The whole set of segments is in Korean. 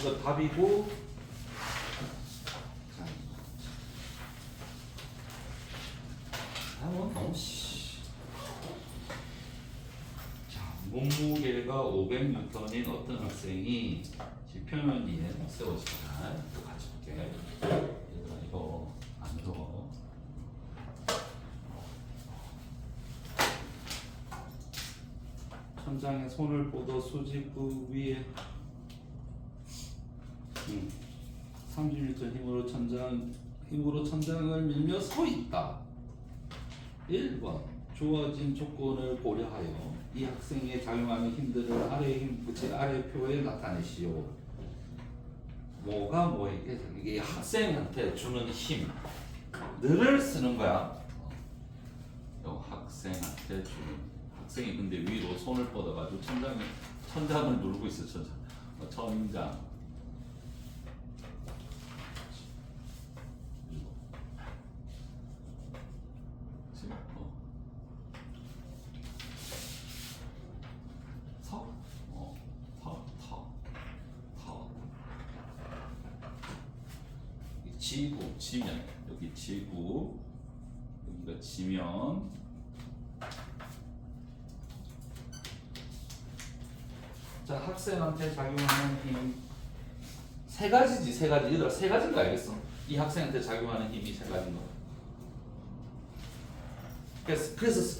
이거 답이고. 다음은 너무 자, 몸무게가 500N인 어떤 학생이 지표면 위에 세워지다. 이거 같이 볼게. 얘들아 이거 안 어려워. 천장에 손을 뻗어 수직구 위에 30N 힘으로 천장을 밀며 서 있다. 1번 주어진 조건을 고려하여 이 학생에 작용하는 힘들을 아래 표에 나타내시오. 뭐가 뭐에 이게 학생한테 주는 힘들을 쓰는 거야. 학생한테 주는 학생이 근데 위로 손을 뻗어가지고 천장을 누르고 있어. 천장. 지면 여기 지구 여기가 지면 자 학생한테 작용하는 힘 세 가지지 세 가지 얘들아 세 가지인 거 알겠어? 이 학생한테 작용하는 힘이 세 가지인 거. 그래서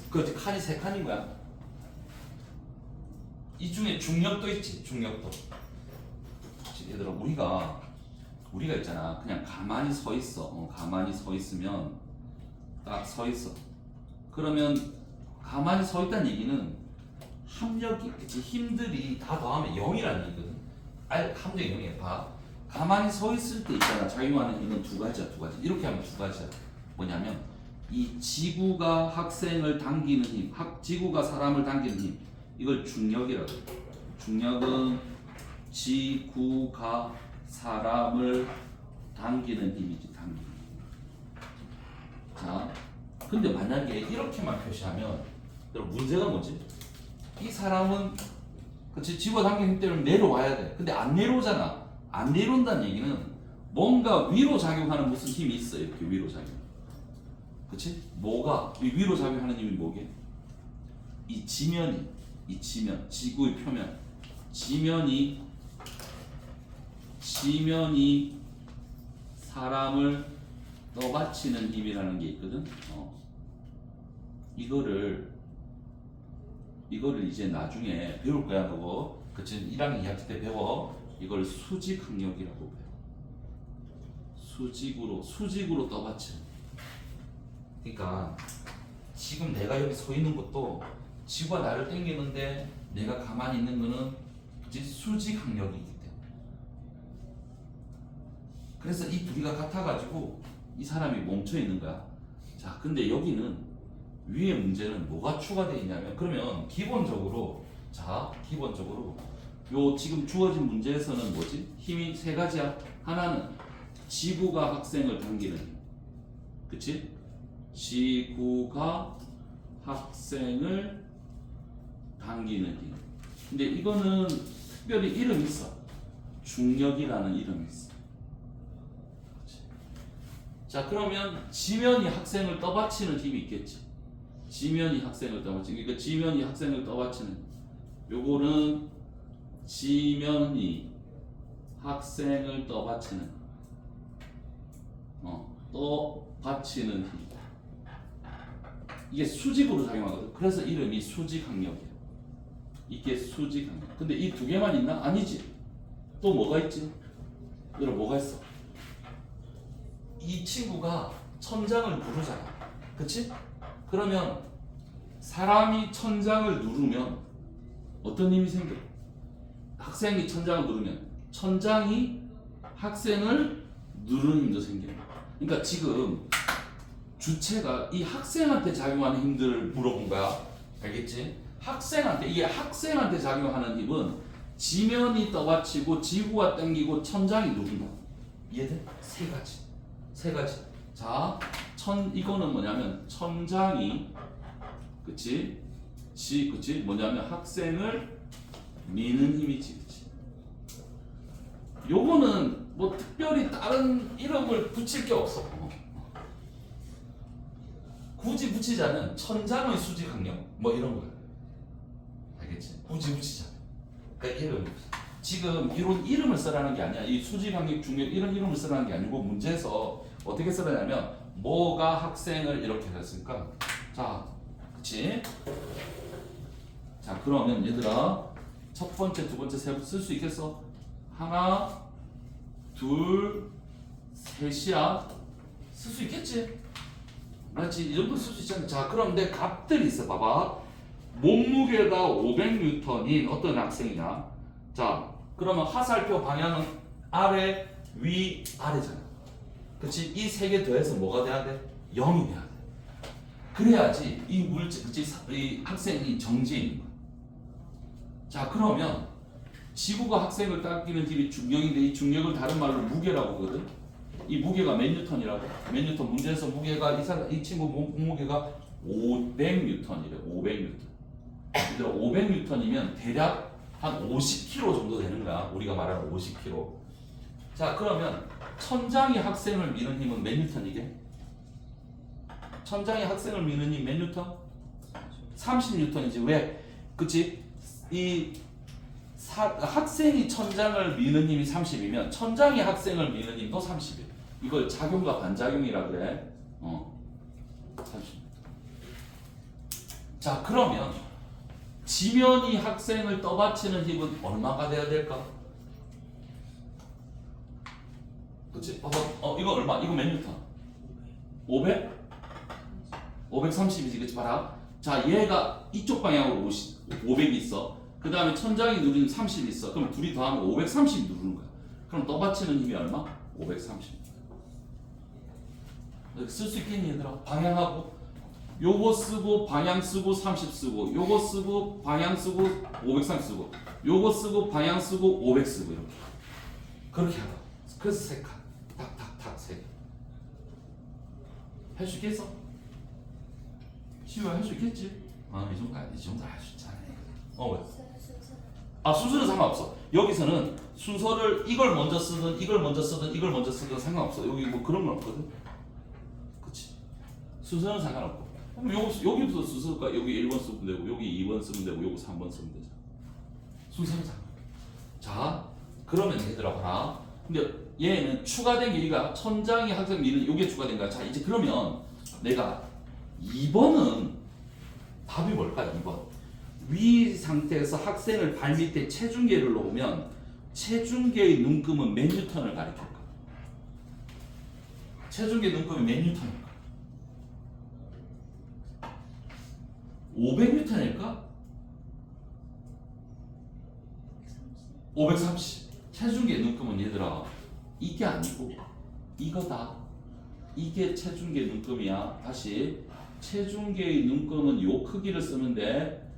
그 칸이 세 칸인 거야. 이 중에 중력도 있지 중력도. 얘들아 우리가 있잖아. 그냥 가만히 서 있어. 가만히 서 있으면 딱 서 있어. 그러면 가만히 서 있다는 얘기는 합력이 그치 힘들이 다 더하면 0이라는 얘기거든. 함력이 0이야. 봐. 가만히 서 있을 때 있잖아. 작용하는 힘은 두 가지야. 이렇게 하면 두 가지야. 뭐냐면 이 지구가 학생을 당기는 힘, 지구가 사람을 당기는 힘. 이걸 중력이라고 해. 중력은 지구가 사람을 당기는 힘이지, 당기는 힘. 자, 근데 만약에 이렇게만 표시하면, 여러분 문제가 뭐지? 이 사람은 그치 지구가 당기는 힘 때문에 내려와야 돼. 근데 안 내려오잖아. 안 내려온다는 얘기는 뭔가 위로 작용하는 무슨 힘이 있어. 이렇게 위로 작용. 그치? 뭐가 이 위로 작용하는 힘이 뭐게? 이 지면, 지구의 표면, 지면이 사람을 떠받치는 힘이라는 게 있거든. 이거를 이제 나중에 배울 거야. 그거 그치 1학년 2학기 때 배워. 이걸 수직항력이라고 배워. 수직으로 떠받치는. 그러니까 지금 내가 여기 서 있는 것도 지구가 나를 당기는데 내가 가만히 있는 거는 수직항력이기 때문에. 그래서 이 둘이가 같아가지고 이 사람이 멈춰 있는 거야. 자, 근데 여기는 위에 문제는 뭐가 추가되어 있냐면, 그러면 기본적으로 요 지금 주어진 문제에서는 뭐지? 힘이 세 가지야. 하나는 지구가 학생을 당기는 힘. 그치? 지구가 학생을 당기는 힘. 근데 이거는 특별히 이름이 있어. 중력이라는 이름이 있어. 그치? 자, 그러면 지면이 학생을 떠받치는 힘이 있겠지. 지면이 학생을 떠받치는. 그러니까 지면이 학생을 떠받치는. 요거는 지면이 학생을 떠받치는. 떠받치는 힘. 이게 수직으로 작용하거든. 그래서 이름이 수직항력이야. 이게 수직항력. 근데 이 두 개만 있나? 아니지. 또 뭐가 있지? 여러분 뭐가 있어? 이 친구가 천장을 누르잖아. 그치? 그러면 사람이 천장을 누르면 어떤 힘이 생겨? 학생이 천장을 누르면 천장이 학생을 누르는 힘도 생겨. 그러니까 지금 주체가 이 학생한테 작용하는 힘들을 물어본 거야. 알겠지? 이게 학생한테 작용하는 힘은 지면이 떠받치고 지구가 당기고 천장이 누른다. 이해돼? 세 가지. 자, 이거는 뭐냐면 천장이 그치? 뭐냐면 학생을 미는 힘이지. 그치? 요거는 뭐 특별히 다른 이름을 붙일 게 없어. 굳이 붙이자면 천장의 수직 강력 뭐 이런 거야. 알겠지? 굳이 붙이자. 그러니까 이름 지금 이런 이름을 쓰라는 게 아니야. 이 수직 강력 중력 이런 이름을 쓰라는 게 아니고 문제에서 어떻게 쓰라냐면 뭐가 학생을 이렇게 했으니까 자, 그치? 자, 그러면 얘들아 첫 번째, 두 번째, 세 번째 쓸 수 있겠어? 하나, 둘, 셋이야. 쓸 수 있겠지? 맞지? 이 정도 쓸 수 있잖아. 자, 그럼 내 값들이 있어. 봐봐. 몸무게가 500N인 어떤 학생이냐? 자, 그러면 화살표 방향은 아래, 위, 아래잖아. 그치? 이 세 개 더해서 뭐가 돼야 돼? 0이 돼야 돼. 그래야지 이 물질, 그치? 이 학생이 정지해 있는 거야. 자, 그러면 지구가 학생을 당기는 힘이 중력인데 이 중력을 다른 말로 무게라고 하거든. 이 무게가 몇 뉴턴이라고? 몇 뉴턴 문제에서 무게가 이 친구 몸무게가 500뉴턴이래. 500뉴턴. 얘들아 500뉴턴이면 대략 한 50kg 정도 되는 거야. 우리가 말하는 50kg. 자, 그러면 천장이 학생을 미는 힘은 몇 뉴턴이게? 천장이 학생을 미는 힘 몇 뉴턴? 30뉴턴이지. 왜? 그치? 학생이 천장을 미는 힘이 30이면 천장이 학생을 미는 힘도 30이야. 이걸 작용과 반작용이라 그래. 30. 자, 그러면 지면이 학생을 떠받치는 힘은 얼마가 돼야 될까? 그치? 이거 얼마? 이거 몇 뉴턴? 500? 530이지, 그치? 봐라. 자, 얘가 이쪽 방향으로 500이 있어. 그 다음에 천장이 누리는 30이 있어. 그럼 둘이 더하면 530 누르는 거야. 그럼 떠받치는 힘이 얼마? 530. 쓸 수 있겠니, 얘들아? 방향하고 요거 쓰고 방향 쓰고 30 쓰고 요거 쓰고 방향 쓰고 530 쓰고 요거 쓰고 방향 쓰고 500 쓰고 이렇게 그렇게 하라. 그래서 세 칸 탁탁탁 세 개. 할 수 있겠어? 시우야 할 수 있겠지? 이 정도 할 수 있잖아. 왜? 순서는 상관없어. 여기서는 순서를 이걸 먼저 쓰든 이걸 먼저 쓰든 이걸 먼저 쓰든 상관없어. 여기 뭐 그런 건 없거든. 그치? 순서는 상관없고. 여기부터 순서가 여기 1번 쓰면 되고 여기 2번 쓰면 되고 여기 3번 쓰면 되잖아. 순서는 상관없어. 자, 그러면 얘들아 봐라. 근데 얘는 추가된 게 이가 천장이 학생 미는 요게 추가된 거야. 자, 이제 그러면 내가 2번은 답이 뭘까? 2번. 위 상태에서 학생을 발밑에 체중계를 놓으면 체중계의 눈금은 몇 뉴턴을 가리킬까? 체중계 눈금이 몇 뉴턴일까? 500뉴턴일까? 530. 체중계 눈금은 얘들아 이게 아니고 이거다. 이게 체중계 눈금이야. 다시 체중계의 눈금은 요 크기를 쓰는데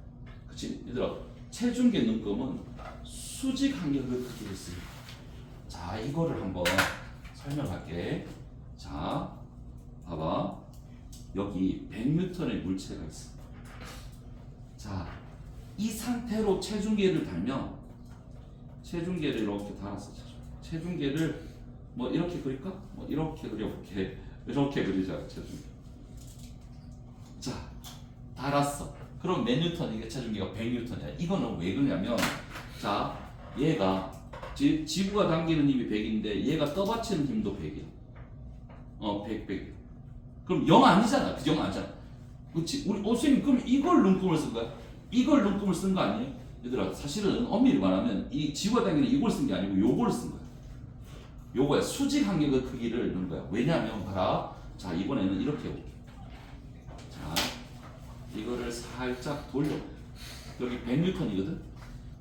그치? 얘들아 체중계 눈금은 수직 간격의 크기를 쓰는 거야. 자, 이거를 한번 설명할게. 자, 봐봐. 여기 100뉴턴의 물체가 있어. 자, 이 상태로 체중계를 달면 체중계를 이렇게 달았어. 체중계를 뭐 이렇게 그릴까? 뭐 이렇게 그려볼게. 이렇게 그리자. 체중계. 자, 달았어. 그럼 몇 뉴턴? 이게 체중계가 100뉴턴이야. 이거는 왜 그러냐면 자, 얘가 지구가 당기는 힘이 100인데 얘가 떠받치는 힘도 100이야. 100. 그럼 0 아니잖아. 그 0 아니잖아. 그렇지? 우리 선생님 그럼 이걸 눈금을 쓴 거야? 이걸 눈금을 쓴 거 아니에요? 얘들아 사실은 엄밀히 말하면 이 지구가 당기는 이걸 쓴 게 아니고 요걸 쓴 거야. 요거야. 수직 간격의 크기를 넣은 거야. 왜냐하면 봐라. 자, 이번에는 이렇게 해볼게. 자, 이거를 살짝 돌려. 여기 100뉴턴이거든?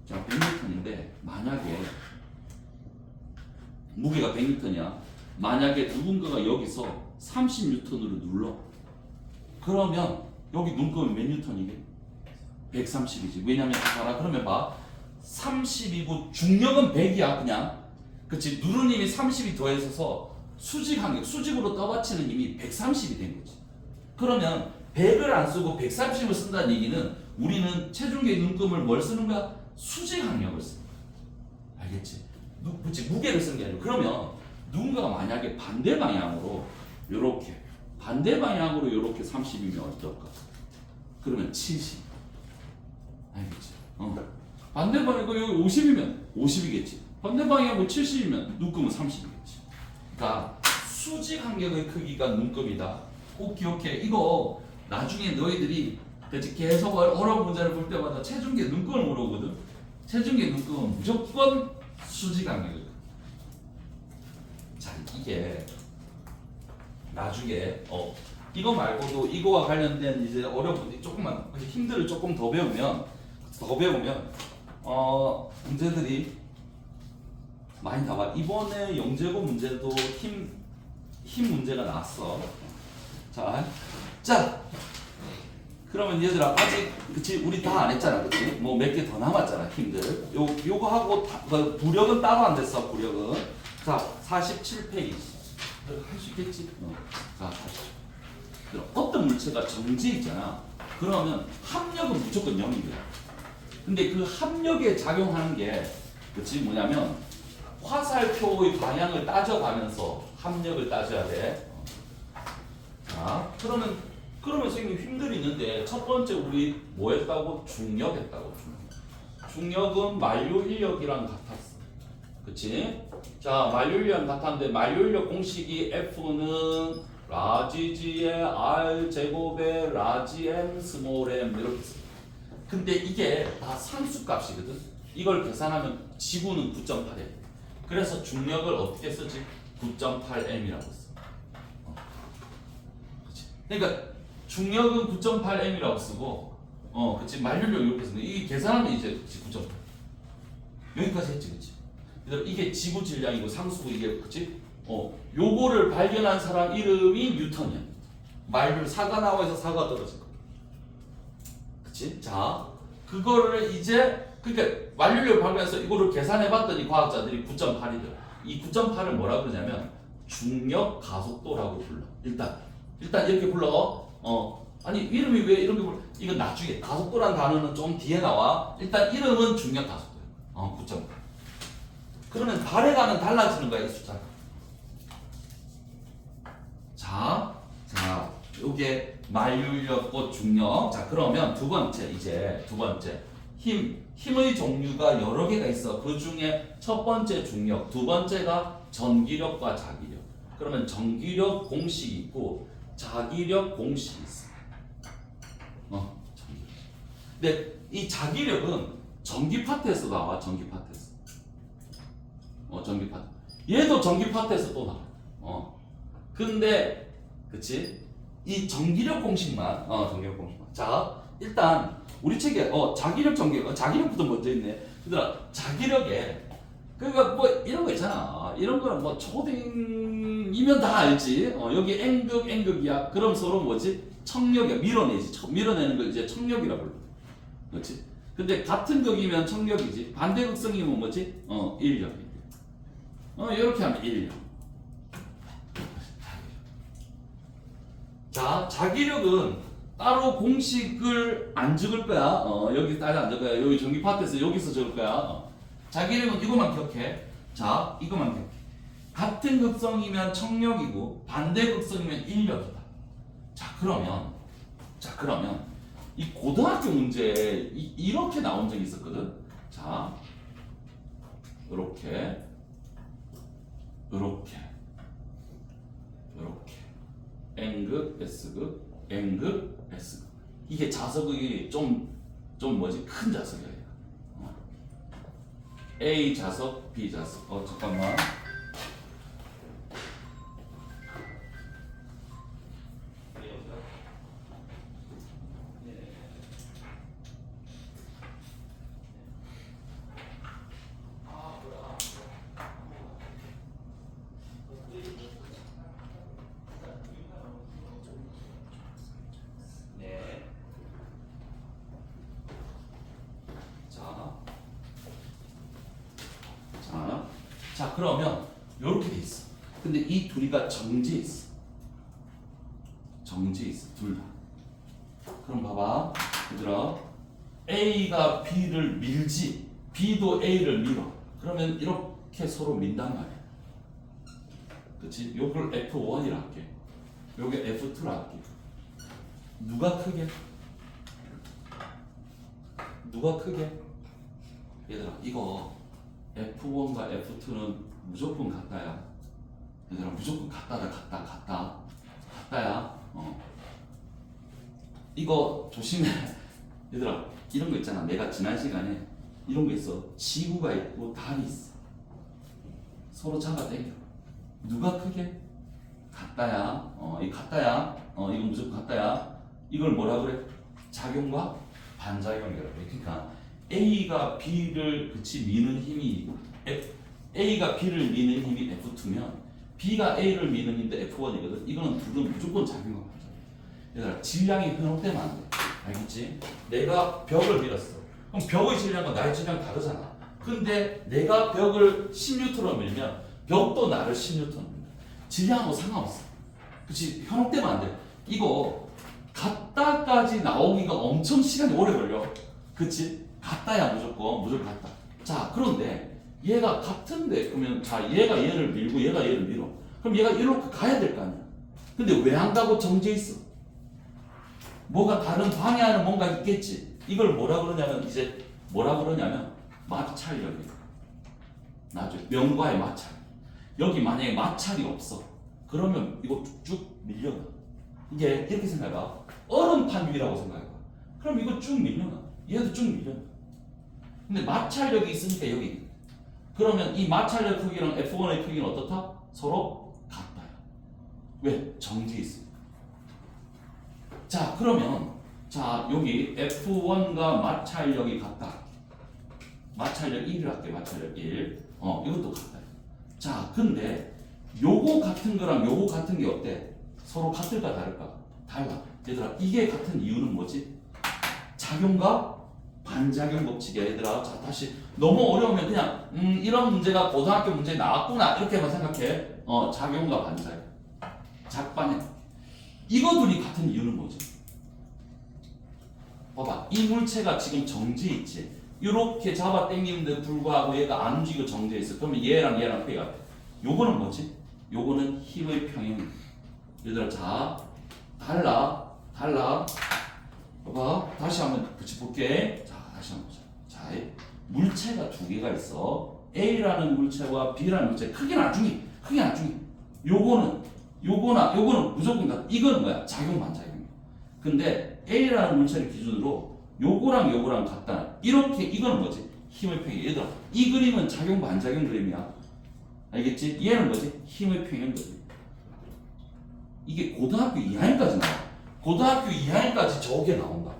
자, 100뉴턴인데 만약에 무게가 100뉴턴이야. 만약에 누군가가 여기서 30뉴턴으로 눌러. 그러면 여기 눈금이 몇 뉴턴이게? 130이지. 왜냐면 봐라. 그러면 봐. 30이고 중력은 100이야 그냥. 그치? 누르는 힘이 30이 더해져서 수직 간격, 수직으로 떠받치는 힘이 130이 된 거지. 그러면 100을 안 쓰고 130을 쓴다는 얘기는 우리는 체중계 눈금을 뭘 쓰는 거야? 수직 간격을 쓰는 거야. 알겠지? 그치, 무게를 쓰는 게 아니고 그러면 누군가가 만약에 반대 방향으로 요렇게 반대 방향으로 요렇게 30이면 어떨까? 그러면 70. 알겠지? 반대 방향으로 여기 50이면 50이겠지. 반대 방향으로 70이면 눈금은 30이겠지. 그러니까 수직 간격의 크기가 눈금이다. 꼭 기억해. 이거 나중에 너희들이 그치, 계속 어려운 문제를 볼 때마다 체중계 눈금을 물어보거든. 체중계 눈금은 무조건 수직 간격이야. 자, 이게 나중에 이거 말고도 이거와 관련된 이제 어려운 문제 조금만 힌트를 조금 더 배우면 문제들이 많이 나와. 이번에 영재고 문제도 힘 문제가 나왔어. 자 그러면 얘들아 아직 그치 우리 다 안 했잖아, 그치? 뭐 몇 개 더 남았잖아, 힘들. 요거 하고 부력은 따로 안 됐어, 부력은. 자 47페이지 할 수 있겠지? 자 다시. 어떤 물체가 정지해 있잖아. 그러면 합력은 무조건 0이야. 근데 그 합력에 작용하는 게 그치 뭐냐면 화살표의 방향을 따져가면서 합력을 따져야 돼. 자 그러면 선생님 힘들이 있는데 첫 번째 우리 뭐 했다고? 중력 했다고. 중력은 만료인력이랑 같았어. 그치? 자 만료인력이랑 같았는데 만료인력 공식이 F는 라지 G의 R 제곱의 라지 M 스몰 M 이렇게 있어. 근데 이게 다 상수값이거든. 이걸 계산하면 지구는 9.8M. 그래서 중력을 어떻게 쓰지? 9.8M이라고 써. 그러니까 중력은 9.8M이라고 쓰고, 그치? 만료력 이렇게 쓰는 이 계산하면 이제 9.8. 여기까지 했지, 그치? 이게 지구 질량이고 상수고 이게, 그치? 요거를 발견한 사람 이름이 뉴턴이야. 만료를 사가 나와서 사가 떨어진 거. 그치? 자, 그거를 이제, 그러니까 만료력을 발견해서 이거를 계산해봤더니 과학자들이 9.8이더라. 이 9.8을 뭐라 그러냐면 중력 가속도라고 불러. 일단 이렇게 불러. 아니 이름이 왜 이렇게 불러? 이건 나중에 가속도란 단어는 좀 뒤에 나와. 일단 이름은 중력 가속도야. 9.8. 그러면 발해가는 달라지는 거야, 이 숫자가. 자, 요게 만류력과 중력. 자, 그러면 두 번째. 힘의 종류가 여러 개가 있어. 그 중에 첫 번째 중력, 두 번째가 전기력과 자기력. 그러면 전기력 공식이 있고 자기력 공식이 있어. 전기력. 근데 이 자기력은 전기 파트에서 나와. 전기 파트에서. 전기 파트. 얘도 전기 파트에서 또 나와. 근데 그치? 이 전기력 공식만. 전기력 공식만. 자, 일단 우리 책에 자기력 자기력부터 먼저 있네. 얘들아, 자기력에 그러니까 뭐 이런 거 있잖아. 이런 거는 뭐 초딩이면 다 알지. 여기 N극이야. 그럼 서로 뭐지? 청력이야. 밀어내지. 밀어내는 걸 이제 청력이라고 불러. 그렇지? 근데 같은 극이면 청력이지. 반대 극성이면 뭐지? 인력. 이렇게 하면 인력. 자, 자기력은 따로 공식을 안 적을 거야. 여기 따로 안 적을 거야. 여기 전기 파트에서 여기서 적을 거야. 자기력은 이것만 기억해. 자, 이것만 기억해. 같은 극성이면 청력이고 반대 극성이면 인력이다. 자, 그러면 이 고등학교 문제에 이렇게 나온 적이 있었거든. 자, 이렇게 N극, S극, N극, S극. 이게 자석이 좀 뭐지? 큰 자석이야. A 자석, B 자석. 잠깐만. 자, 그러면 이렇게 돼 있어. 근데 이 둘이가 정지해 있어. 둘 다. 그럼 봐봐, 얘들아. A가 B를 밀지, B도 A를 밀어. 그러면 이렇게 이렇게 서로 민단 말이야. 그치? 요걸 F1이라 할게. 요게 F2라 할게. 누가 크게? 누가 크게? 얘들아, 이거 F1과 F2는 무조건 같다야. 얘들아, 무조건 같다다, 같다야. 이거 조심해. 얘들아, 이런 거 있잖아. 내가 지난 시간에 이런 거 있어. 지구가 있고 달이 있어. 서로 잡아당겨. 누가 크게? 같다야. 이 같다야. 이건 무조건 같다야. 이걸 뭐라 그래? 작용과 반작용이라고 해. 그러니까 A가 B를 미는 힘이 A가 B를 미는 힘이 F2면 B가 A를 미는 힘도 F1이거든. 이거는 둘은 무조건 작용과 반작용. 얘들아, 질량이 혼용되면 안 돼. 알겠지? 내가 벽을 밀었어. 그럼 벽의 질량과 나의 질량 다르잖아. 근데 내가 벽을 10N로 밀면 벽도 나를 10N 밀어. 질량하고 상관없어. 그치? 현혹되면 안 돼. 이거 같다까지 나오기가 엄청 시간이 오래 걸려. 그치? 같다야 무조건 같다. 자, 그런데 얘가 같은데 그러면 자, 얘가 얘를 밀고 얘가 얘를 밀어. 그럼 얘가 이렇게 가야 될 거 아니야. 근데 왜 안 가고 정지해 있어? 뭐가 다른 방해하는 뭔가 있겠지. 이걸 뭐라 그러냐면 마찰력이에요. 나중에 명과의 마찰. 여기 만약에 마찰이 없어. 그러면 이거 쭉쭉 밀려나. 이게 이렇게 생각해봐. 얼음판 위라고 생각해봐. 그럼 이거 쭉 밀려나. 얘도 쭉 밀려나. 근데 마찰력이 있으니까 여기. 그러면 이 마찰력 크기랑 F1의 크기는 어떻다? 서로 같다요. 왜? 정지해 있어. 자, 그러면 자, 여기 F1과 마찰력이 같다. 마찰력 1을 할게. 마찰력 1. 이것도 같다. 자, 근데 요거 같은 거랑 요거 같은 게 어때? 서로 같을까 다를까? 달라. 얘들아, 이게 같은 이유는 뭐지? 작용과 반작용 법칙이야. 얘들아, 자, 다시 너무 어려우면 그냥 이런 문제가 고등학교 문제에 나왔구나 이렇게만 생각해. 작용과 반작용. 작반해. 이거 둘이 같은 이유는 뭐지? 봐봐, 이 물체가 지금 정지해 있지. 이렇게 잡아 당기는데 불구하고 얘가 안 움직이고 정지해 있어. 그러면 얘랑 회의가 돼. 요거는 뭐지? 요거는 힘의 평행. 얘들아, 자, 달라. 봐봐, 다시 한번 붙여볼게. 자, 다시 한번 보자. 자, 물체가 두 개가 있어. A라는 물체와 B라는 물체. 크게 나중에. 요거는 무조건 같아. 이거는 뭐야? 작용 반작용. 근데 A라는 물체를 기준으로 요거랑 같다. 이렇게 이거는 뭐지? 힘의 평행. 얘들아, 이 그림은 작용 반작용 그림이야. 알겠지? 얘는 뭐지? 힘의 평행 그림. 이게 고등학교 2학년까지 나와. 고등학교 2학년까지 저게 나온다.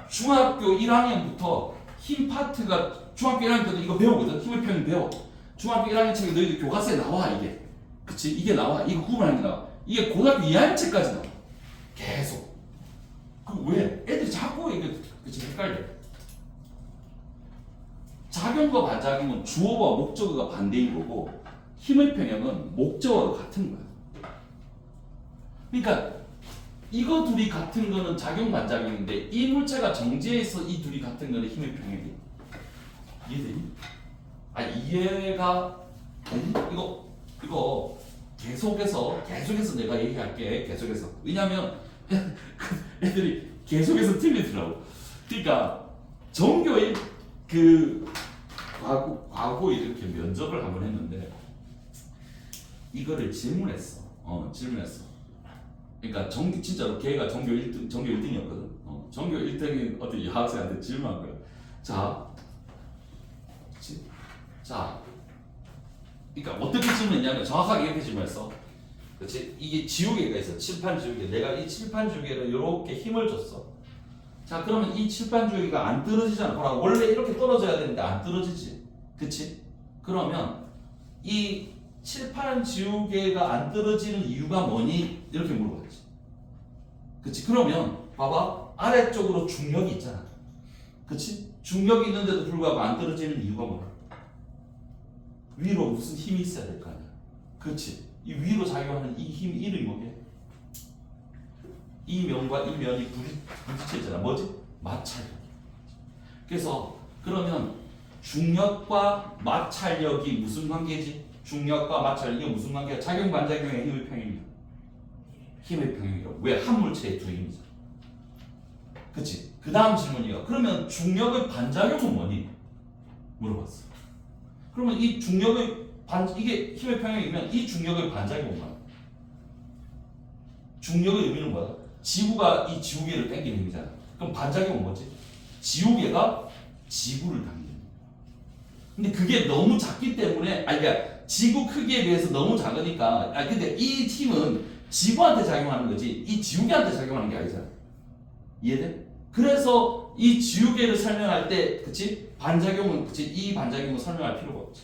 중학교 1학년부터 힘 파트가 중학교 1학년 때도 이거 배우거든. 힘의 평행 배워. 중학교 1학년 책에 너희들 교과서에 나와 이게. 그치? 이게 나와. 이거 구분하는 게 나와. 이게 고등학교 2학년 책까지 나와. 계속. 그럼 왜? 애들이 자꾸 이게 그치? 헷갈려. 작용과 반작용은 주어와 목적어가 반대인 거고 힘의 평형은 목적어가 같은 거야. 그러니까 이거 둘이 같은 거는 작용 반작용인데 이 물체가 정지해서 이 둘이 같은 거는 힘의 평형이. 이해되니? 이해가 되니? 이거 계속해서 내가 얘기할게. 계속해서. 왜냐면 애들이 계속해서 틀리더라고. 그러니까 전교일 과거 이렇게 면접을 한번 했는데 이거를 질문했어. 그러니까 진짜로 걔가 전교 1등이었거든. 전교 1등인 어떤 여학생한테 질문한 거야. 자, 그러니까 어떻게 질문했냐면 정확하게 이렇게 질문했어. 그렇지? 이게 지우개가 있어. 칠판 지우개. 내가 이 칠판 지우개를 이렇게 힘을 줬어. 자, 그러면 이 칠판 지우개가 안 떨어지잖아. 봐라. 원래 이렇게 떨어져야 되는데 안 떨어지지. 그치? 그러면 이 칠판 지우개가 안 떨어지는 이유가 뭐니? 이렇게 물어봤지. 그치? 그러면 봐봐. 아래쪽으로 중력이 있잖아. 그치? 중력이 있는데도 불구하고 안 떨어지는 이유가 뭐야? 위로 무슨 힘이 있어야 될 거 아니야. 그치? 이 위로 작용하는 이 힘 이름이 뭐게? 이 면과 이 면이 부딪혀 있잖아. 뭐지? 마찰력. 그래서 그러면 중력과 마찰력이 무슨 관계지? 중력과 마찰력이 무슨 관계야? 작용 반작용의 힘의 평행이야. 힘의 평행이라고. 왜? 한 물체의 두 힘이잖아. 그치? 그 다음 질문이야. 그러면 중력의 반작용은 뭐니? 물어봤어. 그러면 이 중력의 이게 힘의 평행이면 이 중력의 반작용은 뭐야? 중력의 의미는 뭐야? 지구가 이 지구계를 당기는 힘이잖아. 그럼 반작용은 뭐지? 지구계가 지구를 당기는 힘. 근데 그게 너무 작기 때문에, 그러니까 지구 크기에 비해서 너무 작으니까, 근데 이 힘은 지구한테 작용하는 거지, 이 지구계한테 작용하는 게 아니잖아. 이해돼? 그래서 이 지우개를 설명할 때, 그치? 반작용은, 그치? 이 반작용은 설명할 필요가 없지.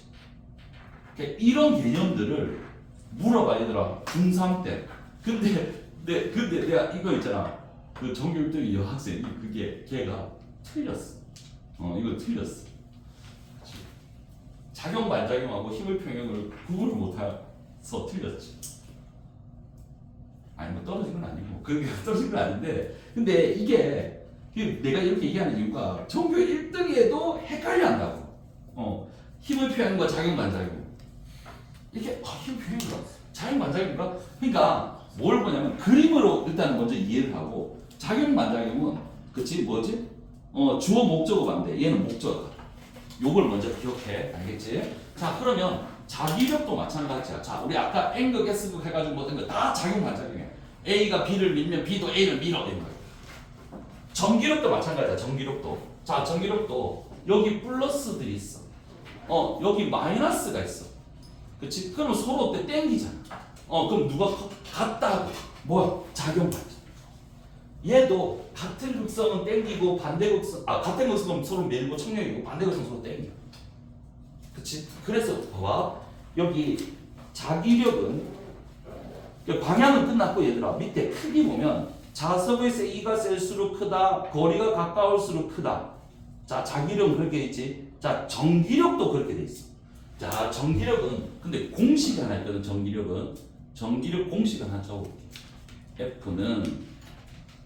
그러니까 이런 개념들을 물어봐, 얘들아. 중3 때. 근데 내가 이거 있잖아. 그 전교 1등의 여학생이 걔가 틀렸어. 이거 틀렸어. 그치? 작용, 반작용하고 힘의 평형을 구분을 못해서 틀렸지. 아니, 뭐 떨어진 건 아니고. 그게 떨어진 건 아닌데. 근데 이게 내가 이렇게 얘기하는 이유가 전교 1등에도 헷갈려 한다고. 힘의 표현과 작용 반작용. 이렇게 힘의 표현인가? 작용 반작용인가? 그러니까 뭘 보냐면 그림으로 일단 먼저 이해를 하고 작용 반작용은 그치 뭐지? 주어 목적어 반대. 얘는 목적어. 요걸 먼저 기억해. 알겠지? 자 그러면 자기력도 마찬가지야. 자 우리 아까 N극 S극 해가지고 뭐 된 거 다 작용 반작용이야. A가 B를 밀면 B도 A를 밀어. 이런 거야. 전기력도 마찬가지야. 전기력도. 자, 전기력도 여기 플러스들이 있어. 여기 마이너스가 있어. 그치? 그럼 서로 때 땡기잖아. 그럼 누가 같다 하고 뭐야? 작용 반작. 얘도 같은 극성은 땡기고 반대 극성, 같은 극성은 서로 밀고 청력이고 반대 극성은 서로 땡겨. 그치? 그래서 봐봐. 여기 자기력은 방향은 끝났고 얘들아 밑에 크기 보면 자석의 세기가 셀수록 크다. 거리가 가까울수록 크다. 자, 자기력은 그렇게 있지. 자, 전기력도 그렇게 돼 있어. 자, 전기력은 근데 공식이 하나 있거든. 전기력 공식 하나 적어볼게.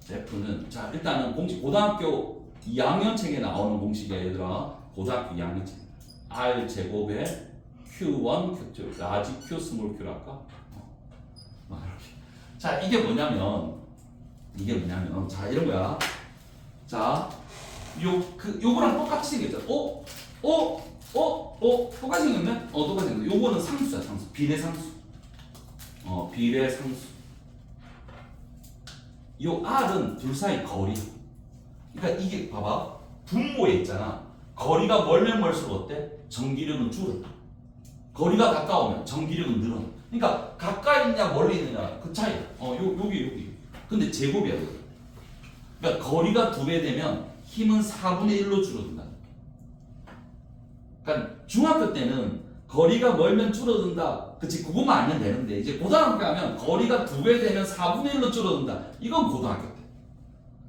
F는 자 일단은 공식 고등학교 2학년 책에 나오는 공식이야 얘들아. 고등학교 2학년 책. R 제곱에 Q1 Q2 라지 Q 스몰 Q를 할까? 이렇게. 자 이게 뭐냐면 자 이런 거야. 자 요거랑 똑같이 생겼잖아. 똑같이 생겼네? 똑같이 생겼네. 요거는 상수야 상수. 비례상수. 비례상수. 요 R은 둘 사이 거리. 그러니까 이게 봐봐. 분모에 있잖아. 거리가 멀면 멀수록 어때? 전기력은 줄어다. 거리가 가까우면 전기력은 늘어나. 그러니까 가까이 있냐 멀리 있느냐 그 차이야. 여기. 근데 제곱이야. 그러니까 거리가 2배 되면 힘은 4분의 1로 줄어든다. 그러니까 중학교 때는 거리가 멀면 줄어든다. 그치? 그것만 알면 되는데 이제 고등학교 가면 거리가 2배 되면 4분의 1로 줄어든다. 이건 고등학교 때.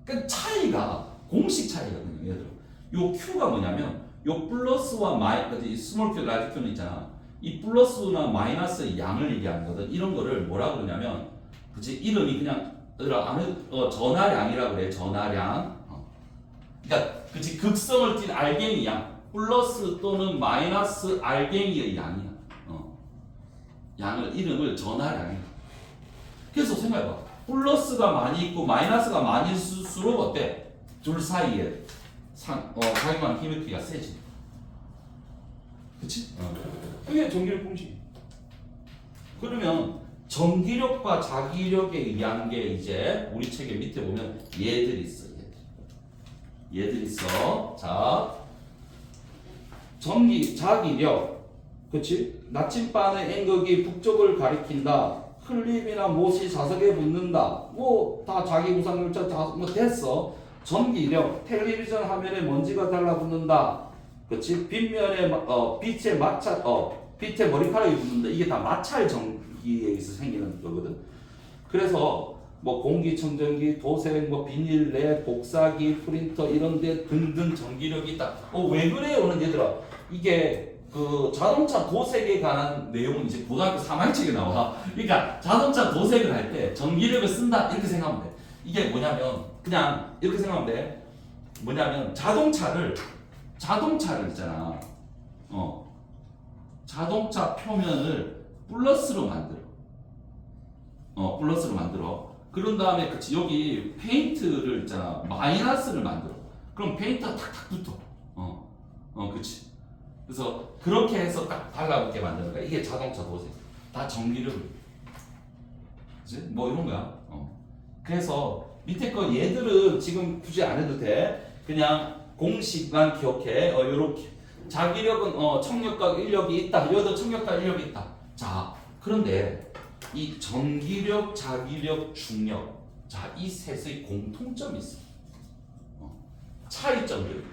그러니까 차이가 공식 차이거든요. 예를 들어 요 Q가 뭐냐면 요 플러스와 마이너스 스몰 Q, 라지 Q는 있잖아. 이 플러스나 마이너스의 양을 얘기하는 거든. 이런 거를 뭐라 그러냐면 그치? 이름이 그냥 전하량이라 그래. 전하량. 그러니까 그치? 극성을 띤 알갱이 양. 플러스 또는 마이너스 알갱이의 양이야. 이름을 전하량이야. 그래서 생각해봐. 플러스가 많이 있고 마이너스가 많이 있을수록 어때? 둘 사이에 작용하는 힘의 크기가 세지. 그치? 그게 전기력 공식. 그러면 전기력과 자기력에 의한 게 이제 우리 책에 밑에 보면 얘들이 있어. 얘들 있어. 자, 자기력. 그치? 나침반의 N극이 북쪽을 가리킨다. 클립이나 못이 자석에 붙는다. 뭐 다 자기 구상열차 뭐 됐어. 전기력. 텔레비전 화면에 먼지가 달라붙는다. 그치? 빗면에 빛에 머리카락이 붙는다. 이게 다 마찰 전기에 의해서 생기는 거거든. 그래서 뭐 공기청정기, 도색, 뭐 비닐랩, 복사기, 프린터 이런데 등등 전기력이 있다. 왜 그래요는 얘들아. 이게 그 자동차 도색에 관한 내용은 이제 고등학교 3학년 책에 나와. 그러니까 자동차 도색을 할 때 전기력을 쓴다 이렇게 생각하면 돼. 이게 뭐냐면 그냥 이렇게 생각하면 돼. 뭐냐면 자동차를 있잖아. 자동차 표면을 플러스로 만들어. 플러스로 만들어. 그런 다음에 그치 여기 페인트를 있잖아 마이너스를 만들어. 그럼 페인트가 탁탁 붙어. 그치. 그래서 그렇게 해서 딱 달라붙게 만드는 거야. 이게 자동차 도색. 다 전기를. 그치? 뭐 이런 거야. 그래서 밑에 거 얘들은 지금 굳이 안 해도 돼. 그냥 공식만 기억해. 요렇게. 자기력은 청력과 인력이 있다. 여기도 청력과 인력이 있다. 자, 그런데 이 전기력, 자기력, 중력. 자, 이 셋의 공통점이 있어. 차이점들.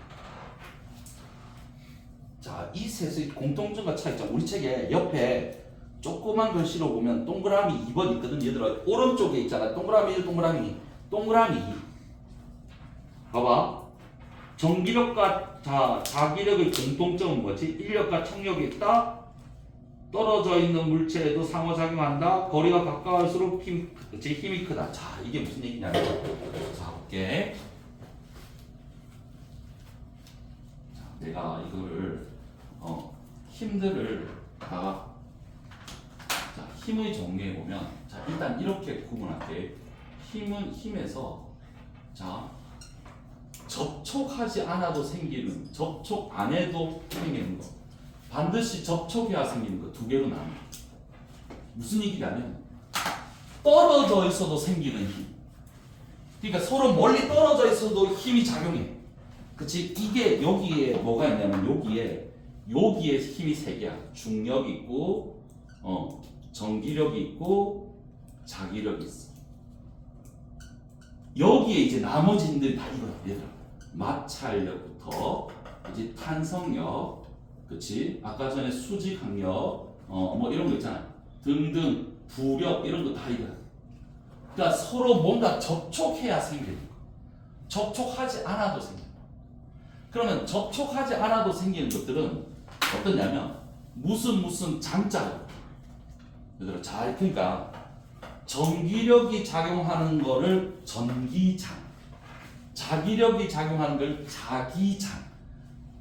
자, 이 셋의 공통점과 차이점. 우리 책에 옆에 조그만 글씨로 보면 동그라미 2번 있거든. 얘들아, 오른쪽에 있잖아. 동그라미 1, 동그라미 2. 동그라미 2. 봐봐. 전기력과 자기력의 공통점은 뭐지? 인력과 청력이 있다. 떨어져 있는 물체에도 상호작용한다. 거리가 가까울수록 힘이 크다. 자, 이게 무슨 얘기냐면, 자, 볼게. 자, 내가 이거를 힘들을 다, 자, 힘의 종류에 보면, 자, 일단 이렇게 구분할게. 힘은 힘에서, 자, 접촉하지 않아도 생기는, 접촉 안 해도 생기는 거. 반드시 접촉해야 생기는 거 두 개로 나눠. 무슨 얘기냐면 떨어져 있어도 생기는 힘. 그러니까 서로 멀리 떨어져 있어도 힘이 작용해. 그치? 이게 여기에 뭐가 있냐면 여기에 힘이 세 개야. 중력이 있고, 전기력이 있고, 자기력이 있어. 여기에 이제 나머지 힘들이 다 이거야. 얘들아. 마찰력부터 이제 탄성력. 그치? 아까 전에 수직항력, 뭐 이런 거 있잖아. 등등, 부력, 이런 거 다 이거야. 그러니까 서로 뭔가 접촉해야 생기는 거. 접촉하지 않아도 생기는 거. 그러면 접촉하지 않아도 생기는 것들은 어떠냐면, 무슨 장자로. 얘들아, 잘, 그러니까, 전기력이 작용하는 거를 전기장. 자기력이 작용하는 걸 자기장.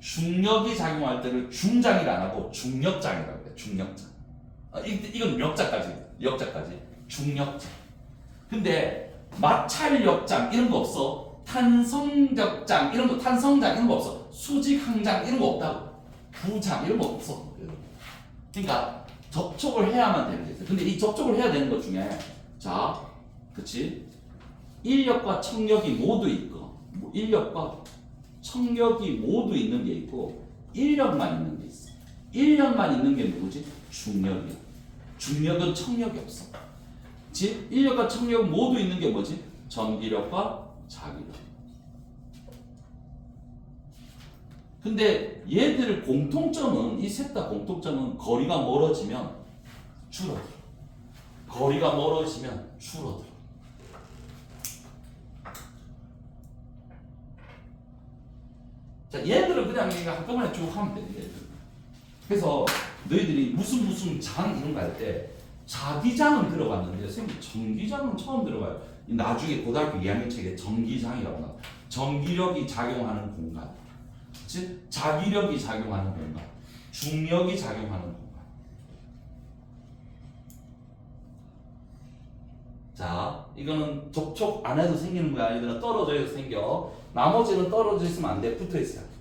중력이 작용할 때를 중장이라 안 하고 중력장이라고 해. 중력장. 이건 역자까지. 중력장. 근데 마찰력장 이런 거 없어. 탄성력장 이런 거 없어. 수직항장 이런 거 없다고. 부장 이런 거 없어. 그러니까 접촉을 해야만 되는 게 있어. 근데 이 접촉을 해야 되는 것 중에 자, 그치? 인력과 청력이 모두 있고, 인력과 청력이 모두 있는 게 있고, 인력만 있는 게 있어. 인력만 있는 게 누구지? 중력이야. 중력은 청력이 없어. 즉, 인력과 청력 모두 있는 게 뭐지? 전기력과 자기력. 근데 얘들 공통점은, 이 셋 다 공통점은 거리가 멀어지면 줄어들어. 거리가 멀어지면 줄어들어. 자, 얘들은 그냥 한꺼번에 쭉 하면 돼. 얘들. 그래서 너희들이 무슨 장 이런 거 할 때 자기장은 들어봤는데 선생님 전기장은 처음 들어봐요. 나중에 고등학교 2학년 책에 전기장이라고 나와. 전기력이 작용하는 공간. 즉 자기력이 작용하는 공간. 중력이 작용하는 공간. 자, 이거는 접촉 안 해도 생기는 거야. 얘들아 떨어져 있어서 생겨. 나머지는 떨어져 있으면 안 돼. 붙어 있어야 돼.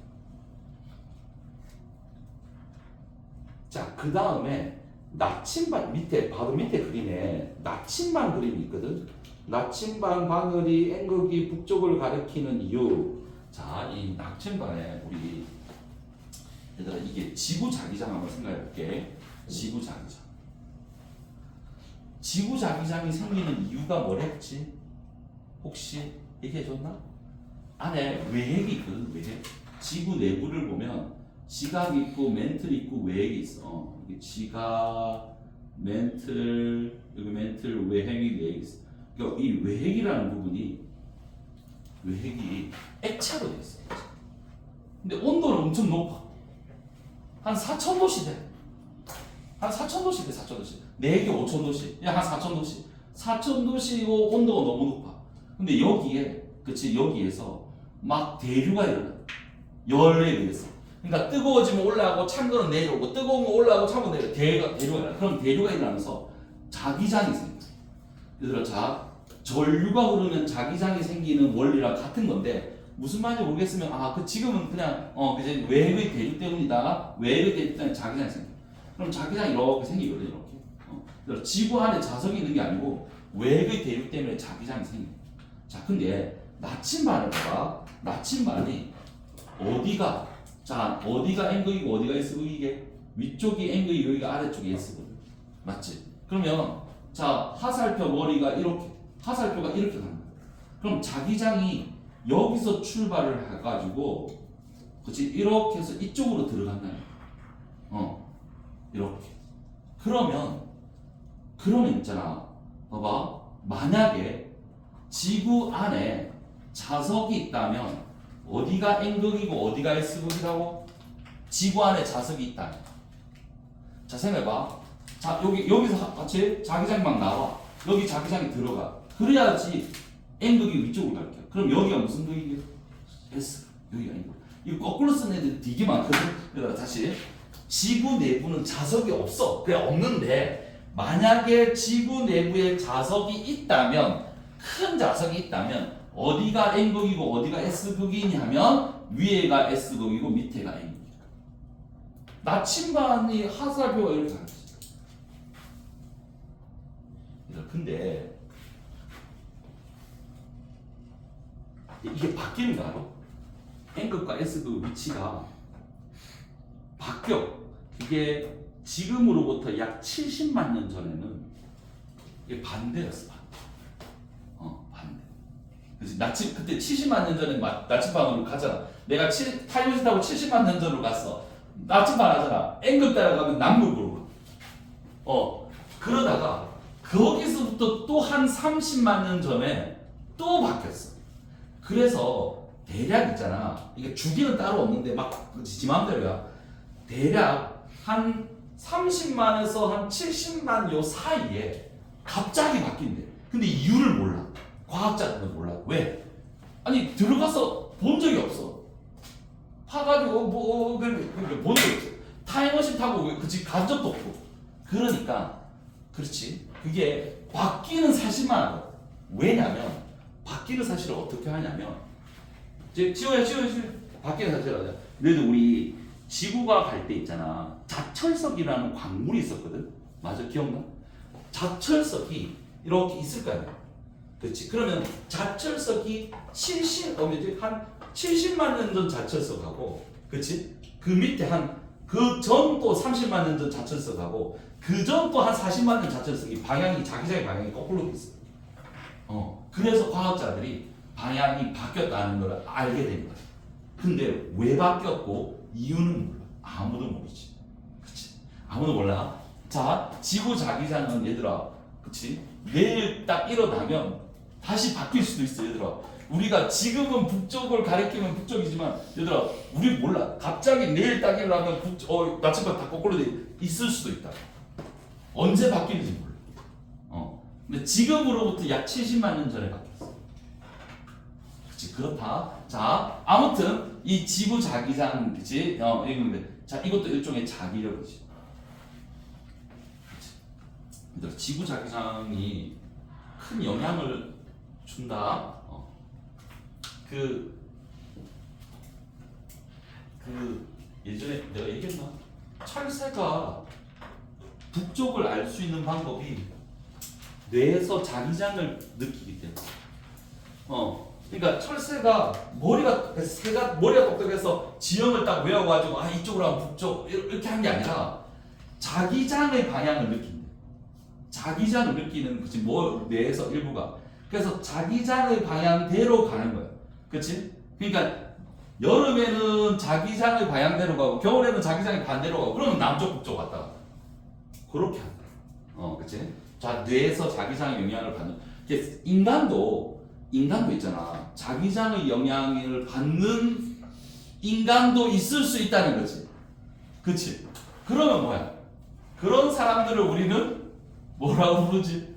자, 그 다음에 나침반 밑에 바로 밑에 그림에 나침반 그림이 있거든. 나침반 바늘이 N극이 북쪽을 가리키는 이유. 자, 이 나침반에 우리 얘들아 이게 지구자기장 한번 생각해 볼게. 지구자기장. 지구자기장이 생기는 이유가 뭐랬지? 혹시 얘기해줬나? 안에 외핵이 있거든. 외핵. 지구 내부를 보면 지각이 있고 멘틀이 있고 외핵이 있어. 이게 지각, 멘틀, 여기 멘틀, 외핵이 있어. 그러니까 이 외핵이라는 부분이 액체로 돼 있어. 근데 온도는 엄청 높아. 한 4,000도씨 돼. 한 4,000도씨 돼. 4,000도씨. 4개 5,000도씨. 야, 한 4,000도씨. 4,000도씨고 온도가 너무 높아. 근데 여기에, 그치, 여기에서 막 대류가 일어나. 열에 의해서. 그러니까 뜨거워지면 올라가고 찬 거는 내려오고 뜨거운 거 올라가고 찬 거 내려 대류가 일어나. 그럼 대류가 일어나면서 자기장이 생겨. 얘들아 자 전류가 흐르면 자기장이 생기는 원리랑 같은 건데 무슨 말인지 모르겠으면 그 지금은 그냥 그제 외의 대류 때문이다. 외의 대류 때문에 자기장이 생겨. 그럼 자기장이 이렇게 생기거든 이렇게. 지구 안에 자석이 있는 게 아니고 외의 대류 때문에 자기장이 생겨. 자 근데 나침반을 봐봐. 나침반이 어디가 N극이고 어디가 S극이게? 위쪽이 N극이고 여기가 아래쪽이 S거든. 맞지? 그러면 자 하살표 머리가 이렇게 하살표가 이렇게 가는 거야. 그럼 자기장이 여기서 출발을 해가지고 그치 이렇게 해서 이쪽으로 들어간다. 이렇게. 그러면 있잖아. 봐봐. 만약에 지구 안에 자석이 있다면 어디가 N극이고 어디가 S극이라고? 지구 안에 자석이 있다면. 자 생각해봐. 자 여기서 같이 자기장이 막 나와. 여기 자기장이 들어가. 그래야지 N극이 위쪽으로 갈게요. 그럼 여기가 무슨 극이게요? S. 여기가 N극. 이거 거꾸로 쓰는 애들 되게 많거든. 그러니까 다시 지구 내부는 자석이 없어. 그래 없는데 만약에 지구 내부에 자석이 있다면 큰 자석이 있다면 어디가 N극이고 어디가 S극이냐면 위에가 S극이고 밑에가 N극이야. 나침반이 하살표가 이렇게 가는 거지. 근데 이게 바뀌는 거 알아? N극과 S극 위치가 바뀌어. 이게 지금으로부터 약 70만 년 전에는 이게 반대였어. 반대. 그때 70만 년 전에 나침반으로 가잖아. 내가 타임머신 타고 70만 년 전으로 갔어. 나침반 하잖아. N극 따라가면 남극으로. 그러다가 거기서부터 또 한 30만 년 전에 또 바뀌었어. 그래서 대략 있잖아. 이게 주기는 따로 없는데 막 지 맘대로야. 대략 한 30만에서 한 70만 요 사이에 갑자기 바뀐대. 근데 이유를 몰라. 과학자들은 몰라. 왜? 아니 들어가서 본 적이 없어. 파가지고 본 적이 없어. 타임머신 타고 그치 간 적도 없고. 그러니까 그렇지. 그게 바뀌는 사실만 알아. 왜냐면 바뀌는 사실을 어떻게 하냐면 지호야 바뀌는 사실을 하자. 그래도 우리 지구가 갈 때 있잖아. 자철석이라는 광물이 있었거든. 맞아 기억나? 자철석이 이렇게 있을 거 아니야. 그렇지. 그러면 자철석이 한 70만 년 전 자철석하고, 그렇지? 그 밑에 그 전 또 30만 년 전 자철석하고, 그 전 또 한 40만 년 자철석이 자기장의 방향이 거꾸로 돼 있어. 그래서 과학자들이 방향이 바뀌었다는 걸 알게 된 거야. 근데 왜 바뀌었고 이유는 몰라. 아무도 모르지. 그렇지? 아무도 몰라. 자, 지구 자기장은 얘들아, 그렇지? 내일 딱 일어나면 다시 바뀔 수도 있어, 얘들아. 우리가 지금은 북쪽을 가리키면 북쪽이지만, 얘들아, 우리 몰라. 갑자기 내일 딱 일어나면 나침반 다 거꾸로 돼 있을 수도 있다. 언제 바뀌는지 몰라. 근데 지금으로부터 약 70만 년 전에 바뀌었어. 그치, 그렇다. 자, 아무튼 이 지구 자기장, 그치? 자, 이것도 일종의 자기력이지. 그치? 지구 자기장이 큰 영향을 준다. 예전에 내가 얘기했나? 철새가 북쪽을 알 수 있는 방법이 뇌에서 자기장을 느끼기 때문에. 그러니까 철새가 머리가 똑똑해서 지형을 딱 외워가지고 이쪽으로 하면 북쪽 이렇게 한 게 아니라 자기장의 방향을 느낀대. 자기장을 느끼는 그치 뇌에서 일부가. 그래서 자기장의 방향대로 가는 거야. 그치? 그러니까 여름에는 자기장의 방향대로 가고 겨울에는 자기장의 반대로 가고 그러면 남쪽 북쪽 갔다 가. 그렇게 한다. 그치? 자, 뇌에서 자기장의 영향을 받는. 인간도 있잖아. 자기장의 영향을 받는 인간도 있을 수 있다는 거지. 그치? 그러면 뭐야? 그런 사람들을 우리는 뭐라고 부르지?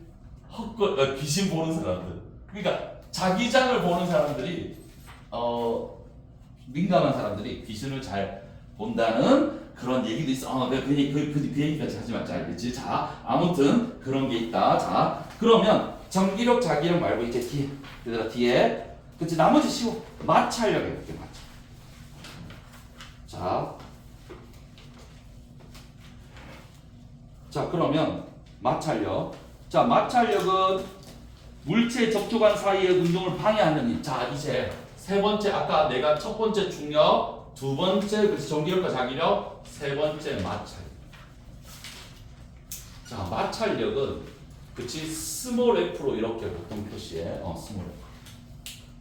귀신 보는 사람들. 그러니까 자기장을 보는 사람들이 민감한 사람들이 귀신을 잘 본다는 그런 얘기도 있어. 그 얘기까지 하지 말자, 알겠지? 자, 아무튼 그런 게 있다. 자, 그러면 전기력, 자기력 말고 이제 뒤에, 얘들아 뒤에, 그치? 나머지 쉬워. 마찰력 해볼게, 마찰. 자, 그러면 마찰력. 자, 마찰력은 물체 접촉관 사이의 운동을 방해하는 힘. 자, 이제 세 번째, 아까 내가 첫 번째 중력, 두 번째 그치 전기력과 자기력, 세 번째 마찰력. 자, 마찰력은 그치 스몰 f로 이렇게 보통 표시해. 스몰 f.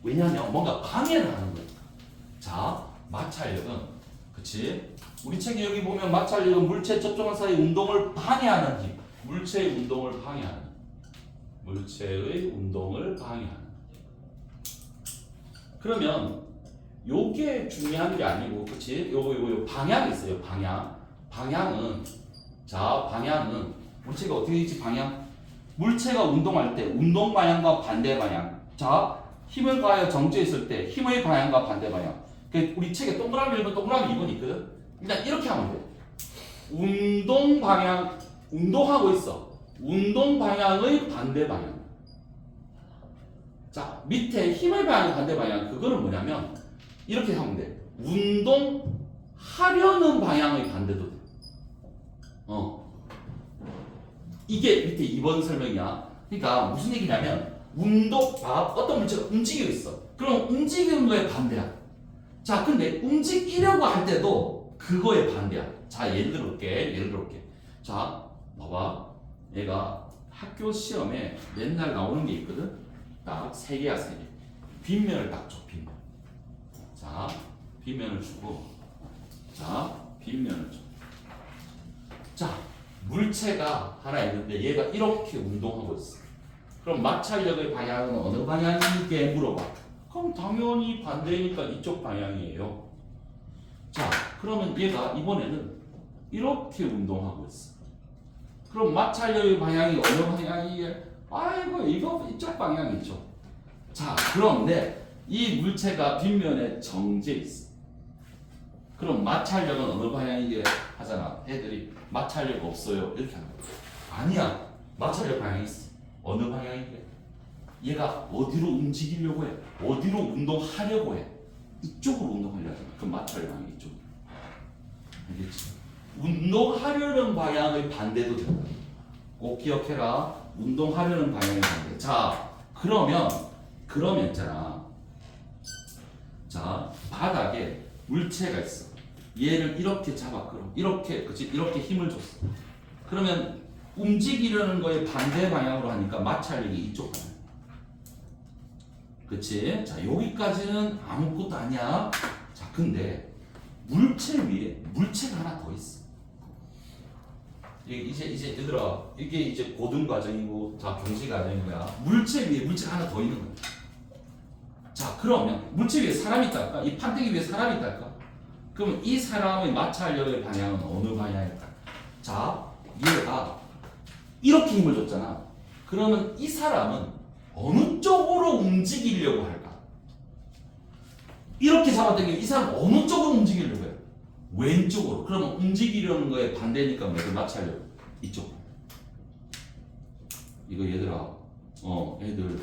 왜냐하면 뭔가 방해를 하는 거니까. 자, 마찰력은 그치 우리 책에 여기 보면 마찰력은 물체 접촉관 사이 운동을 방해하는 힘. 물체의 운동을 방해하는 힘. 물체의 운동을 방해하는. 그러면 요게 중요한 게 아니고, 그치? 요거 방향이 있어요. 방향은 물체가 어떻게 있지? 방향. 물체가 운동할 때 운동 방향과 반대 방향. 자, 힘을 가하여 정지해 있을 때 힘의 방향과 반대 방향. 우리 책에 동그라미 1번, 동그라미 2번 있거든. 일단 이렇게 하면 돼. 운동 방향, 운동하고 있어. 운동 방향의 반대 방향. 자, 밑에 힘의 방향 반대 방향. 그거는 뭐냐면 이렇게 하면 돼. 운동하려는 방향의 반대도 돼. 이게 밑에 2번 설명이야. 그러니까 무슨 얘기냐면 어떤 물체가 움직이고 있어. 그럼 움직이는 거에 반대야. 자, 근데 움직이려고 할 때도 그거에 반대야. 자, 예를 들어볼게. 자, 봐봐. 얘가 학교 시험에 맨날 나오는 게 있거든. 딱 3개야, 3개. 빗면을 딱 줘, 빗면. 자, 빗면을 주고, 자, 빗면을 줘. 자, 물체가 하나 있는데 얘가 이렇게 운동하고 있어. 그럼 마찰력의 방향은 어느 방향이게 물어봐. 그럼 당연히 반대니까 이쪽 방향이에요. 자, 그러면 얘가 이번에는 이렇게 운동하고 있어. 그럼 마찰력의 방향이 어느 방향이게? 아이고, 이거 이쪽 방향이죠. 자, 그런데 이 물체가 빗면에 정지해 있어. 그럼 마찰력은 어느 방향이게 하잖아. 애들이 마찰력 없어요. 이렇게 하는 거야. 아니야. 마찰력 방향이 있어. 어느 방향이게? 얘가 어디로 움직이려고 해? 어디로 운동하려고 해? 이쪽으로 운동하려고 하잖아. 그럼 마찰력 방향이 이쪽. 알겠지? 운동하려는 방향의 반대도 된다. 꼭 기억해라. 운동하려는 방향의 반대. 자, 그러면 있잖아. 자, 바닥에 물체가 있어. 얘를 이렇게 잡아 끌어. 이렇게, 그치? 이렇게 힘을 줬어. 그러면 움직이려는 거에 반대 방향으로 하니까 마찰력이 이쪽 방향. 그치? 자, 여기까지는 아무것도 아니야. 자, 근데 물체 위에 물체가 하나 더 있어. 이제 얘들아, 이게 이제 고등 과정이고 다 경시 과정이야. 물체 위에 물체가 하나 더 있는 거야. 자, 그러면 물체 위에 사람이 있달까? 이 판때기 위에 사람이 있달까? 그러면 이 사람의 마찰력의 방향은 어느 방향일까? 자, 얘가 이렇게 힘을 줬잖아. 그러면 이 사람은 어느 쪽으로 움직이려고 할까? 이렇게 잡아당기면 이 사람은 어느 쪽으로 움직이려고 해? 왼쪽으로. 그러면 움직이려는 거에 반대니까 뭐들 마찰력? 이쪽. 이거 얘들아, 애들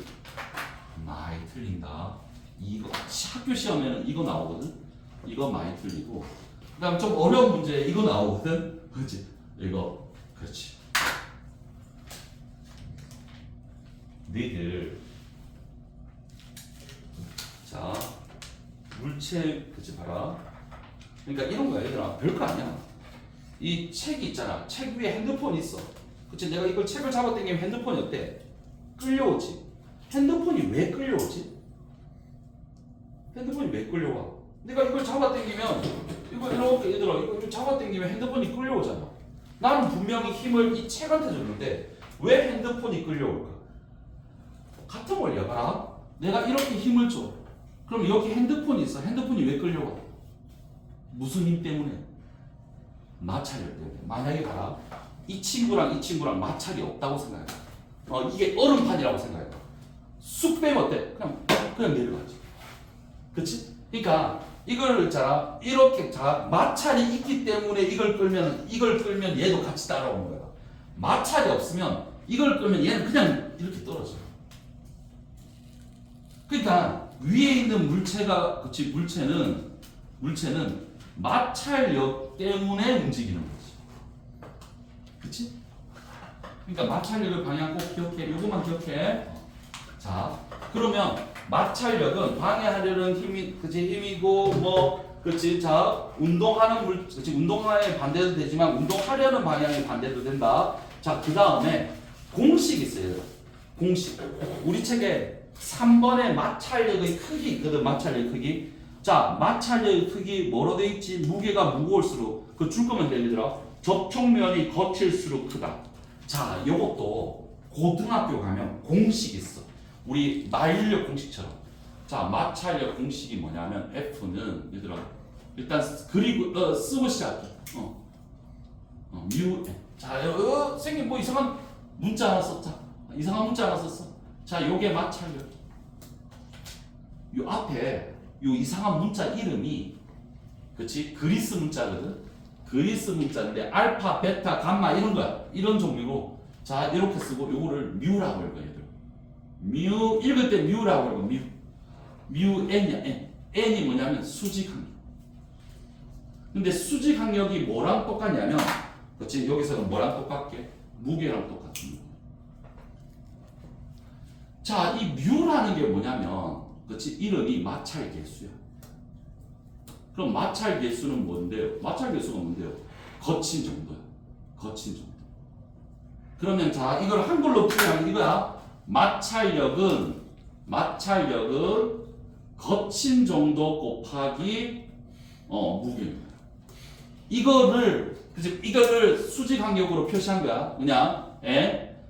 많이 틀린다. 이거 학교 시험에는 이거 나오거든. 이거 많이 틀리고. 그다음 좀 어려운 문제 이거 나오거든. 그렇지? 이거 그렇지. 너희들 자 물체 그치 봐라. 그러니까 이런 거야 얘들아. 별거 아니야. 이 책이 있잖아. 책 위에 핸드폰이 있어. 그치? 내가 이걸 책을 잡아당기면 핸드폰이 어때? 끌려오지. 핸드폰이 왜 끌려오지? 핸드폰이 왜 끌려와? 내가 이걸 잡아당기면 이거 이렇게 얘들아 이거 좀 잡아당기면 핸드폰이 끌려오잖아. 나는 분명히 힘을 이 책한테 줬는데 왜 핸드폰이 끌려올까? 같은 원리야. 봐라. 내가 이렇게 힘을 줘. 그럼 여기 핸드폰이 있어. 핸드폰이 왜 끌려와? 무슨 힘 때문에? 마찰력 때문에. 만약에 봐라. 이 친구랑 이 친구랑 마찰이 없다고 생각해. 이게 얼음판이라고 생각해. 쑥 빼면 어때? 그냥 내려가지. 그치? 그러니까 이걸 자 이렇게 자 마찰이 있기 때문에 이걸 끌면 얘도 같이 따라오는 거야. 마찰이 없으면 이걸 끌면 얘는 그냥 이렇게 떨어져. 그러니까 위에 있는 물체가 그치 물체는 마찰력 때문에 움직이는 거지. 그치? 그러니까 마찰력의 방향 꼭 기억해. 요것만 기억해. 자, 그러면 마찰력은 방해하려는 힘이고 그치? 자, 운동하는 그치? 운동에 반대도 되지만 운동하려는 방향의 반대도 된다. 자, 그 다음에 공식 있어요. 공식. 우리 책에 3번에 마찰력의 크기 있거든. 마찰력의 크기. 자, 마찰력의 크기 뭐로 돼 있지? 무게가 무거울수록 그 줄 거면 되더라. 접촉면이 거칠수록 크다. 자, 요것도 고등학교 가면 공식 있어. 우리 마일력 공식처럼. 자, 마찰력 공식이 뭐냐면 F는 얘들아 일단 그리고 쓰고 시작해. 뮤. 자, 선생님 뭐 이상한 문자 하나 썼자. 이상한 문자 하나 썼어. 자, 요게 마찰력. 요 앞에 요 이상한 문자 이름이 그치? 그리스 문자거든. 그리스 문자인데 알파, 베타, 감마 이런 거야. 이런 종류로 자 이렇게 쓰고 요거를 뮤라고 읽어 얘들. 뮤 읽을 때 뮤라고 읽어. 뮤 n이야. n이 뭐냐면 수직 항력. 근데 수직 항력이 뭐랑 똑같냐면 그치? 여기서는 뭐랑 똑같게? 무게랑 똑같습니다. 자, 이 뮤라는 게 뭐냐면 그치? 이름이 마찰 개수야. 그럼 마찰 개수는 뭔데요? 마찰 개수가 뭔데요? 거친 정도야. 거친 정도. 그러면 자, 이걸 한글로 표현하면 이거야. 마찰력은 거친 정도 곱하기 무게입니다. 이거를 수직 항력으로 표시한 거야. 그냥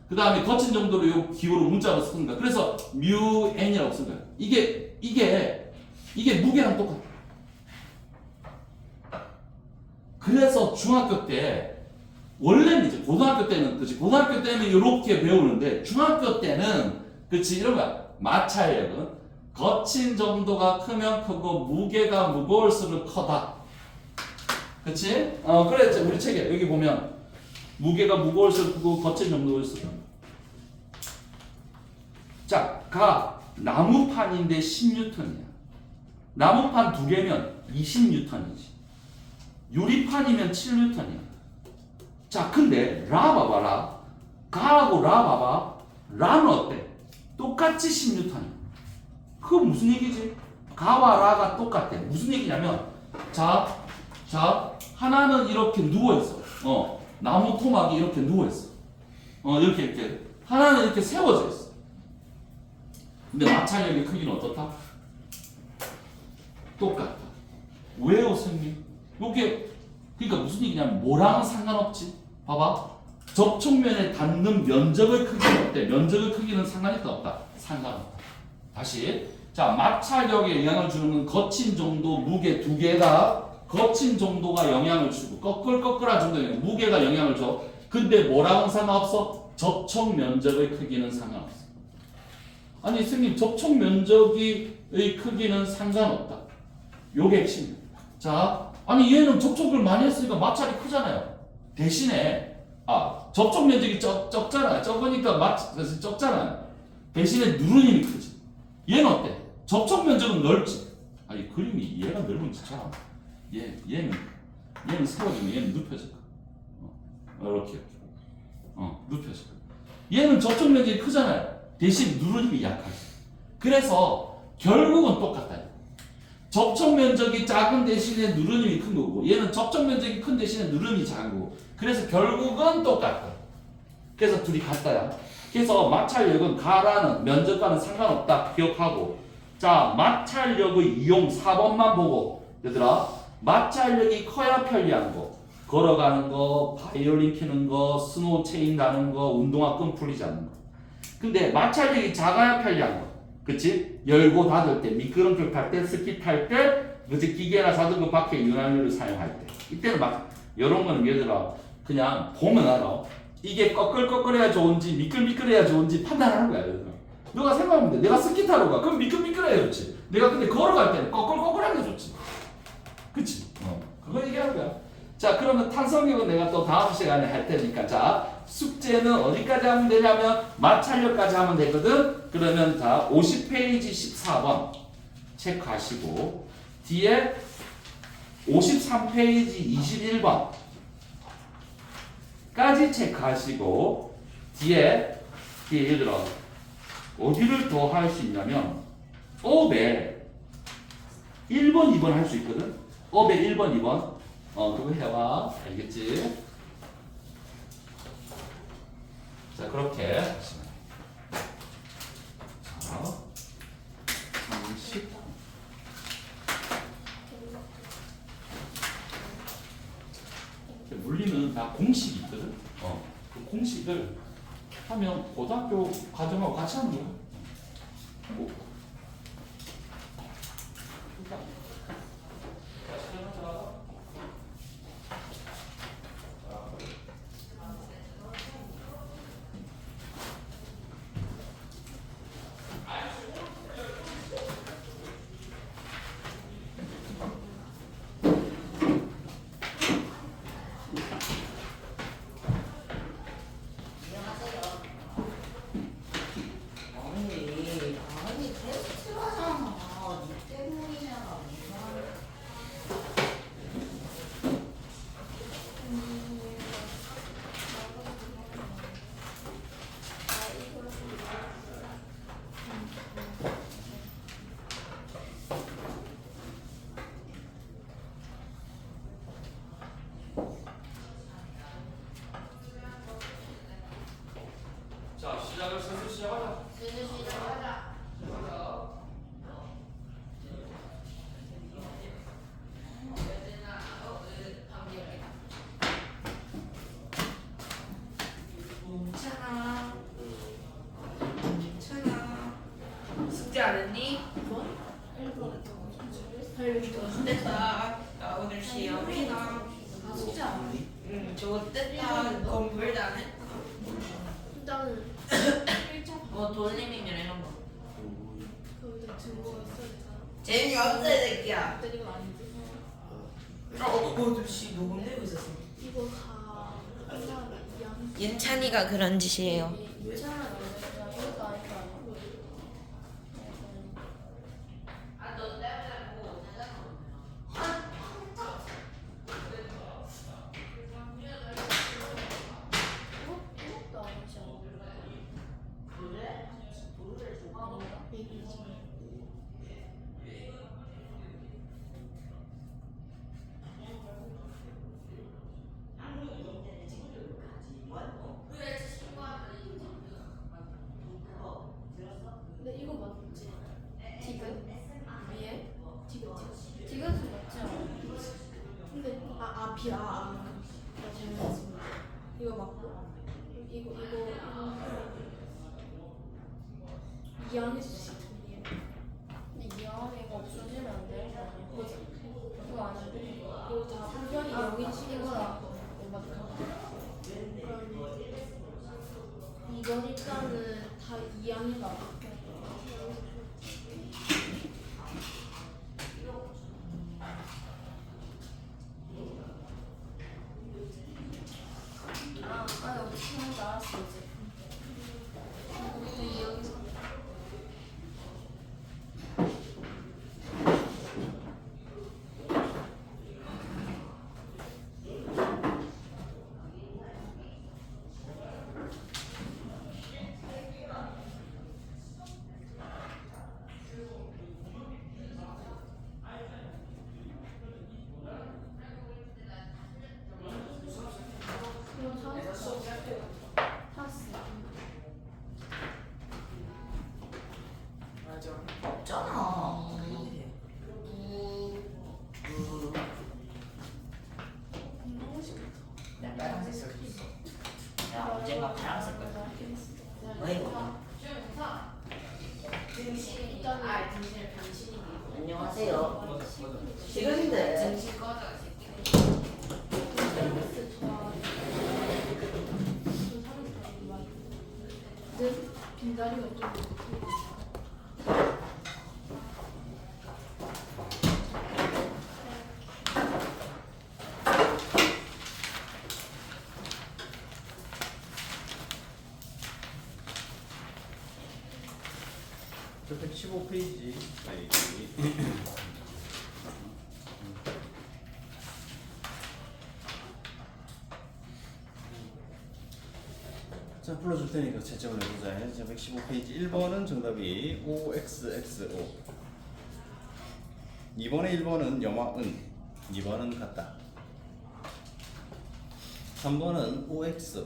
그 다음에 거친 정도로 요 기호로 문자로 쓰는 거야. 그래서 뮤 n이라고 쓴 거야. 이게 무게랑 똑같아. 그래서 중학교 때 원래는 이제 고등학교 때는 그치 고등학교 때는 이렇게 배우는데 중학교 때는 그치 이런 거야. 마찰력은 거친 정도가 크면 크고 무게가 무거울수록 커다. 그치? 그래 우리 책에 여기 보면 무게가 무거울수록 크고 거친 정도일수록. 자, 나무판인데 10N이야. 나무판 2개면 20N이지. 유리판이면 7N이야. 자, 근데 라 봐봐라. 가하고 라 봐봐. 라는 어때? 똑같이 10N이야. 그거 무슨 얘기지? 가와 라가 똑같대. 무슨 얘기냐면 자, 하나는 이렇게 누워있어. 나무 토막이 이렇게 누워있어. 이렇게. 하나는 이렇게 세워져 있어. 근데 마찰력의 크기는 어떻다? 똑같다. 왜요, 선생님? 요게 그러니까 무슨 얘기냐면 뭐랑은 상관없지. 봐봐. 접촉면에 닿는 면적의 크기는 어때? 면적의 크기는 상관이 없다. 상관없다. 다시. 자, 마찰력에 영향을 주는 건 거친 정도, 무게 두 개가 거친 정도가 영향을 주고 꺼끌꺼끌한 정도에 무게가 영향을 줘. 근데 뭐랑은 상관없어? 접촉 면적의 크기는 상관없어. 아니 선생님 접촉 면적의 크기는 상관없다. 요게 핵심이야. 자, 아니 얘는 접촉을 많이 했으니까 마찰이 크잖아요. 대신에 접촉 면적이 적잖아요. 적으니까 적잖아요. 대신에 누른 힘이 크지. 얘는 어때? 접촉 면적은 넓지. 아니 그림이 얘가 넓은지 참. 얘는 세워지면 얘는 눕혀져. 이렇게 눕혀져. 얘는 접촉 면적이 크잖아요. 대신 누른 힘이 약하지. 그래서 결국은 똑같다. 접촉 면적이 작은 대신에 누른 힘이 큰 거고 얘는 접촉 면적이 큰 대신에 누른 힘이 작은 거고 그래서 결국은 똑같다. 그래서 둘이 같다야. 그래서 마찰력은 가라는 면적과는 상관없다. 기억하고 자 마찰력의 이용 4번만 보고 얘들아 마찰력이 커야 편리한 거 걸어가는 거 바이올린 키는 거 스노우 체인 가는 거 운동화 끈 풀리지 않는 거 근데 마찰력이 작아야 편리한 거 그치? 열고 닫을 때 미끄럼틀 탈 때 스키 탈 때 그치? 기계나 자전거 밖에 윤활유를 사용할 때 이때는 막 이런 거는 얘들아 그냥 보면 알아 이게 꺼끌꺼끌해야 좋은지 미끌미끌해야 좋은지 판단하는 거야 얘들아 너가 생각하면 돼 내가 스키 타러 가 그럼 미끌미끌해야 좋지 내가 근데 걸어갈 때는 꺼끌꺼끌한 게 좋지 그치? 그거 얘기하는 거야. 자, 그러면 탄성력은 내가 또 다음 시간에 할 테니까. 자, 숙제는 어디까지 하면 되냐면 마찰력까지 하면 되거든. 그러면 자, 50페이지 14번 체크하시고 뒤에 53페이지 21번 까지 체크하시고 뒤에 예를 들어 어디를 더 할 수 있냐면 업에 1번, 2번 할 수 있거든. 업에 1번, 2번 그거 해와. 알겠지? 자, 그렇게 하시면 자, 30 물리는 다 공식이 있거든. 그 공식을 하면 고등학교 과정하고 같이 하는 거야. 뭐. 자, 시작을 슬슬 시작하자. 괜찮아. 숙제 안 했니? 됐다. 나 오늘 시험이다. 숙제 안 해? 응, 저거 됐다. 공부를 안 했다. 일단은 1차 뭐 돌림이면 이런 거. 거기다 들고 왔어야 되잖아. 재미없어, 이 새끼야. 근데 이건 아니지. 씨 녹음되고 있었어. 이거 다 끝나면 양. 윤찬이가 그런 짓이에요. 괜찮아. 이것도 아니까. 이것도 아니지 않아? 아닌가? 얘기지. 근데 이거 맞지? 디귿? 위에? 디귿은 맞지 않아? 근데 나 잘못했습니다. 이거 맞고 이거 이양해 주시 근데 이양이가 없어지면 안 되는 거 아니야? 그지? 그거 아닌데? 이거 다 분변이 여긴 식이거나 그럼 이건 일단은 다 이양이가 어떻게 하는지 알았어 이제. 근데 여기서 없잖아. 나 빨간색 써줬어. 야, 언젠가 파란색 거야. 어이구. 안녕하세요. 지금인데. 빈자리가 좀 115페이지. 자, 불러줄 테니까 채점을 해보자. 자, 115페이지 1번은 정답이 OXXO. 2번에 1번은 영화 은, 2번은 같다. 3번은 OXO.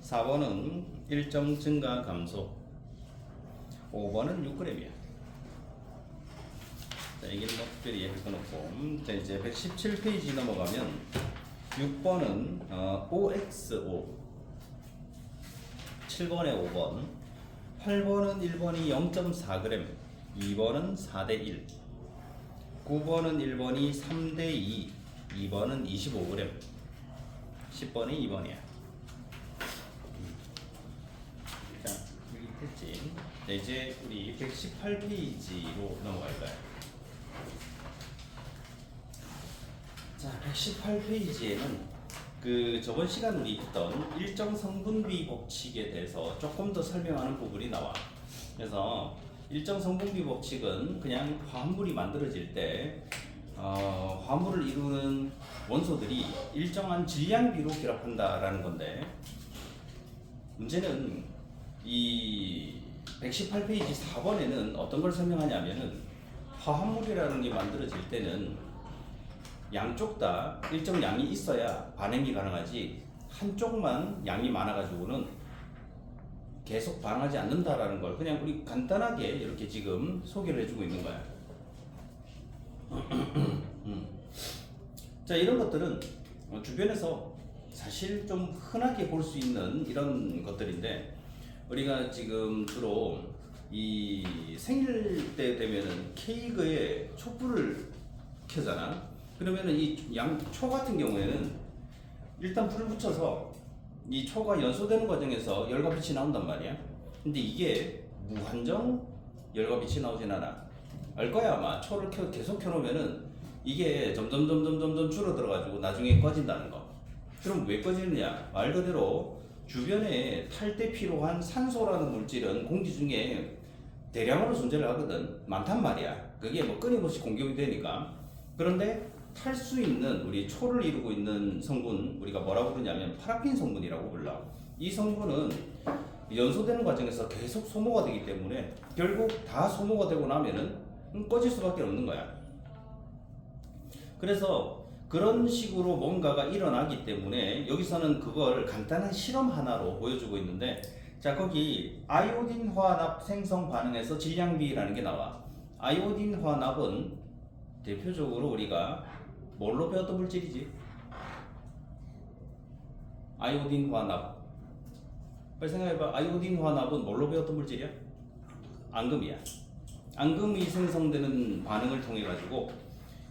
4번은 일정 증가 감소. 5번은 6g이야. 자, 이게 뭐 특별히 할 건 없고. 자, 이제 117페이지 넘어가면 6번은 OXO. 7번에 5번. 8번은 1번이 0.4g. 2번은 4대1. 9번은 1번이 3대2. 2번은 25g. 10번이 2번이야. 자, 여기 됐지. 자, 이제 우리 118페이지로 넘어갈까요? 자, 118페이지에는 그 저번 시간 우리 했던 일정 성분비 법칙에 대해서 조금 더 설명하는 부분이 나와. 그래서 일정 성분비 법칙은 그냥 화합물이 만들어질 때 화합물을 이루는 원소들이 일정한 질량비로 결합한다라는 건데, 문제는 이 118페이지 4번에는 어떤 걸 설명하냐면은 화합물이라는 게 만들어질 때는 양쪽 다 일정 양이 있어야 반응이 가능하지, 한쪽만 양이 많아가지고는 계속 반응하지 않는다라는 걸 그냥 우리 간단하게 이렇게 지금 소개를 해주고 있는 거야. 자, 이런 것들은 주변에서 사실 좀 흔하게 볼 수 있는 이런 것들인데, 우리가 지금 주로 이 생일 때 되면은 케이크에 촛불을 켜잖아. 그러면은 이 초 같은 경우에는 일단 불을 붙여서 이 초가 연소되는 과정에서 열과 빛이 나온단 말이야. 근데 이게 무한정 열과 빛이 나오진 않아. 알 거야 아마. 초를 계속 켜놓으면은 이게 점점 줄어들어가지고 나중에 꺼진다는 거. 그럼 왜 꺼지느냐? 말 그대로 주변에 탈 때 필요한 산소라는 물질은 공기 중에 대량으로 존재를 하거든. 많단 말이야. 그게 뭐 끊임없이 공급이 되니까. 그런데 탈 수 있는 우리 초를 이루고 있는 성분, 우리가 뭐라고 부르냐면 파라핀 성분이라고 불러. 이 성분은 연소되는 과정에서 계속 소모가 되기 때문에 결국 다 소모가 되고 나면은 꺼질 수밖에 없는 거야. 그래서 그런 식으로 뭔가가 일어나기 때문에 여기서는 그걸 간단한 실험 하나로 보여주고 있는데, 자, 거기 아이오딘 화납 생성 반응에서 질량비라는 게 나와. 아이오딘 화납은 대표적으로 우리가 뭘로 배웠던 물질이지? 아이오딘 화납. 빨리 생각해봐. 아이오딘 화납은 뭘로 배웠던 물질이야? 앙금이야. 앙금이 생성되는 반응을 통해 가지고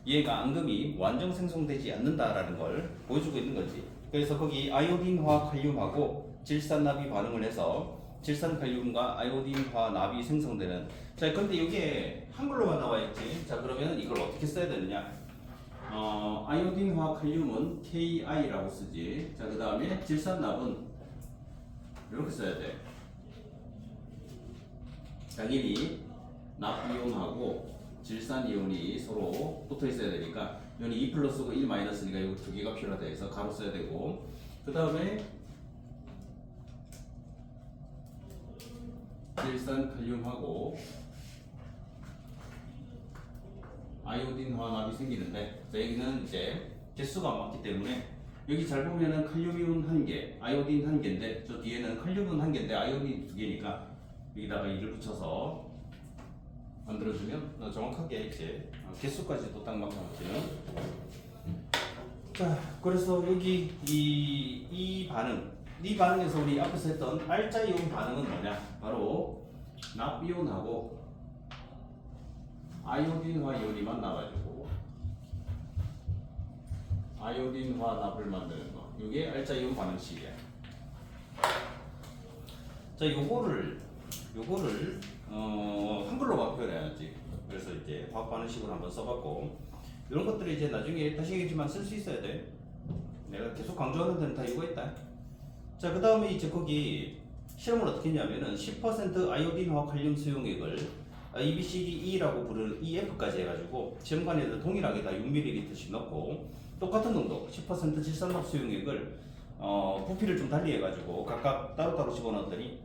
얘가 앙금이 완전 생성되지 않는다라는 걸 보여주고 있는 거지. 그래서 거기 아이오딘화 칼륨하고 질산납이 반응을 해서 질산칼륨과 아이오딘화 납이 생성되는. 자, 근데 이게 한글로만 나와 있지. 자, 그러면 이걸 어떻게 써야 되느냐? 아이오딘화 칼륨은 KI라고 쓰지. 자, 그 다음에 질산납은 이렇게 써야 돼. 당연히 납이온하고 질산이온이 서로 붙어 있어야 되니까 이온이 2 플러스고 1 마이너스니까 이거 두 개가 필요하다 해서 가로 써야 되고, 그 다음에 질산칼륨하고 아이오딘 화합이 생기는데, 여기는 이제 개수가 안 맞기 때문에 여기 잘 보면은 칼륨이온 1개, 아이오딘 1개인데 저 뒤에는 칼륨은 1개인데 아이오딘 2개니까 여기다가 2를 붙여서 만들어주면 정확하게 이제 개수까지도 딱 맞춰놓기는. 자, 그래서 여기 이 반응에서 우리 앞에서 했던 알자이온 반응은 뭐냐? 바로 납이온하고 아이오딘화 이온이만 나가지고 아이오딘화 납을 만드는 거. 이게 알자이온 반응식이야. 자, 요거를 한글로만 표현해야지. 그래서 이제 화학 반응식으로 한번 써봤고, 이런 것들이 이제 나중에 다시 얘기했지만 쓸 수 있어야 돼. 내가 계속 강조하는 데는 다 이유가 있다. 자, 그 다음에 이제 거기 실험을 어떻게 했냐면은 10% 아이오딘화 칼륨 수용액을 EBCDE라고 부르는 EF까지 해가지고 시험관에다 동일하게 다 6ml씩 넣고 똑같은 농도 10% 질산납 수용액을 부피를 좀 달리 해가지고 각각 따로따로 집어넣었더니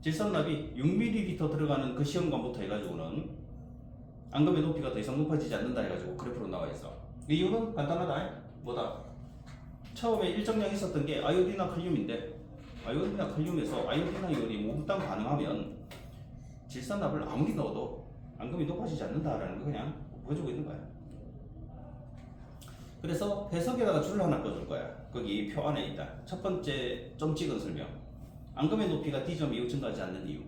질산납이 6ml 들어가는 그 시험관부터 해가지고는 앙금의 높이가 더 이상 높아지지 않는다 해가지고 그래프로 나와 있어. 이유는 간단하다. 뭐다? 처음에 일정량 있었던 게 아이오딘화 칼륨인데 아이오딘화 칼륨에서 아이오딘화 이온이 몽땅 반응하면 질산납을 아무리 넣어도 앙금이 높아지지 않는다라는 거 그냥 보여주고 있는 거야. 그래서 해석에다가 줄을 하나 꺼줄 거야. 거기 표 안에 있다. 첫 번째 점 찍은 설명. 앙금의 높이가 D점 이후 증가하지 않는 이유.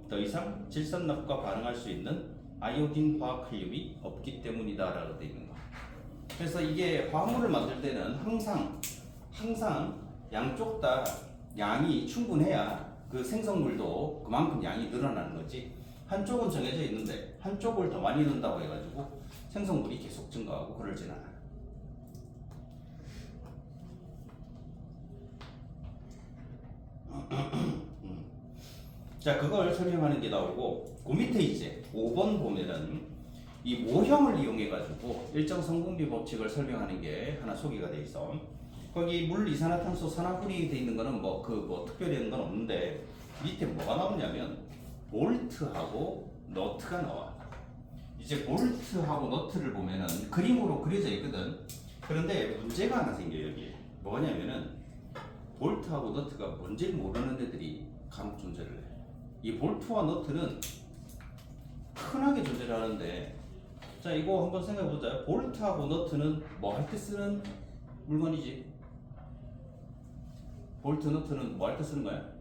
더 이상 질산납과 반응할 수 있는 아이오딘 화학 칼륨이 없기 때문이다라고 되어 있는 거. 그래서 이게 화합물을 만들 때는 항상 양쪽 다 양이 충분해야 그 생성물도 그만큼 양이 늘어나는 거지. 한쪽은 정해져 있는데 한쪽을 더 많이 넣는다고 해가지고 생성물이 계속 증가하고 그러진 않아. 자, 그걸 설명하는 게 나오고 그 밑에 이제 5번 보면은 이 모형을 이용해 가지고 일정 성분비 법칙을 설명하는 게 하나 소개가 돼 있어. 거기 물 이산화탄소 산화분이 돼 있는 거는 뭐 특별히 있는 건 없는데 밑에 뭐가 나오냐면 볼트하고 너트가 나와. 이제 볼트하고 너트를 보면은 그림으로 그려져 있거든. 그런데 문제가 하나 생겨 여기. 뭐냐면은 볼트하고 너트가 뭔지를 모르는 애들이 간혹 존재를 해. 이 볼트와 너트는 흔하게 존재를 하는데, 자 이거 한번 생각해 보자. 볼트하고 너트는 뭐 할 때 쓰는 물건이지? 볼트, 너트는 뭐 할 때 쓰는 거야?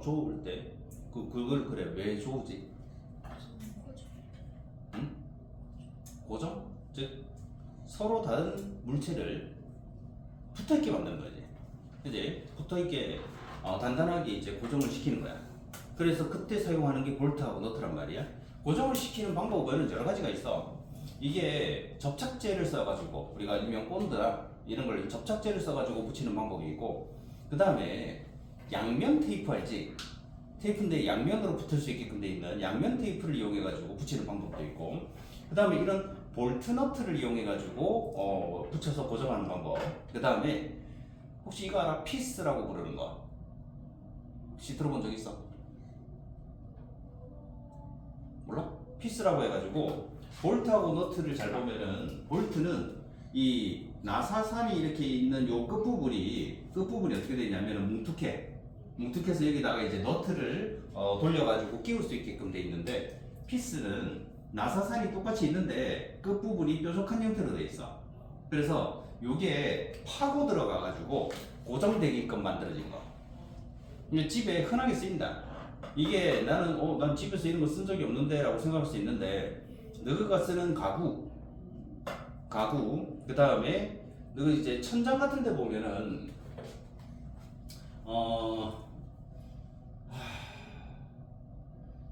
조을 때 그걸 그래 왜 조우지? 응? 고정? 즉 서로 다른 물체를 붙어있게 만드는 거지. 이제 붙어있게 단단하게 이제 고정을 시키는 거야. 그래서 그때 사용하는 게 볼트하고 너트란 말이야. 고정을 시키는 방법은 여러 가지가 있어. 이게 접착제를 써가지고 우리가 일명 본드나 이런 걸 접착제를 써가지고 붙이는 방법이 있고, 그 다음에 양면 테이프 알지? 테이프인데 양면으로 붙을 수 있게끔 돼 있는 양면 테이프를 이용해가지고 붙이는 방법도 있고, 그 다음에 이런 볼트 너트를 이용해가지고 붙여서 고정하는 방법. 그 다음에 혹시 이거 알아? 피스라고 부르는 거. 혹시 들어본 적 있어? 몰라? 피스라고 해가지고 볼트하고 너트를 잘 보면은 볼트는 이 나사산이 이렇게 있는 요 끝부분이 어떻게 되냐면 뭉툭해서 여기다가 이제 너트를 돌려가지고 끼울 수 있게끔 돼 있는데, 피스는 나사산이 똑같이 있는데 끝부분이 뾰족한 형태로 돼 있어. 그래서 요게 파고 들어가가지고 고정되게끔 만들어진 거. 이게 집에 흔하게 쓰인다. 이게 난 집에서 이런 거 쓴 적이 없는데 라고 생각할 수 있는데, 너가 쓰는 가구 그 다음에 너가 이제 천장 같은 데 보면은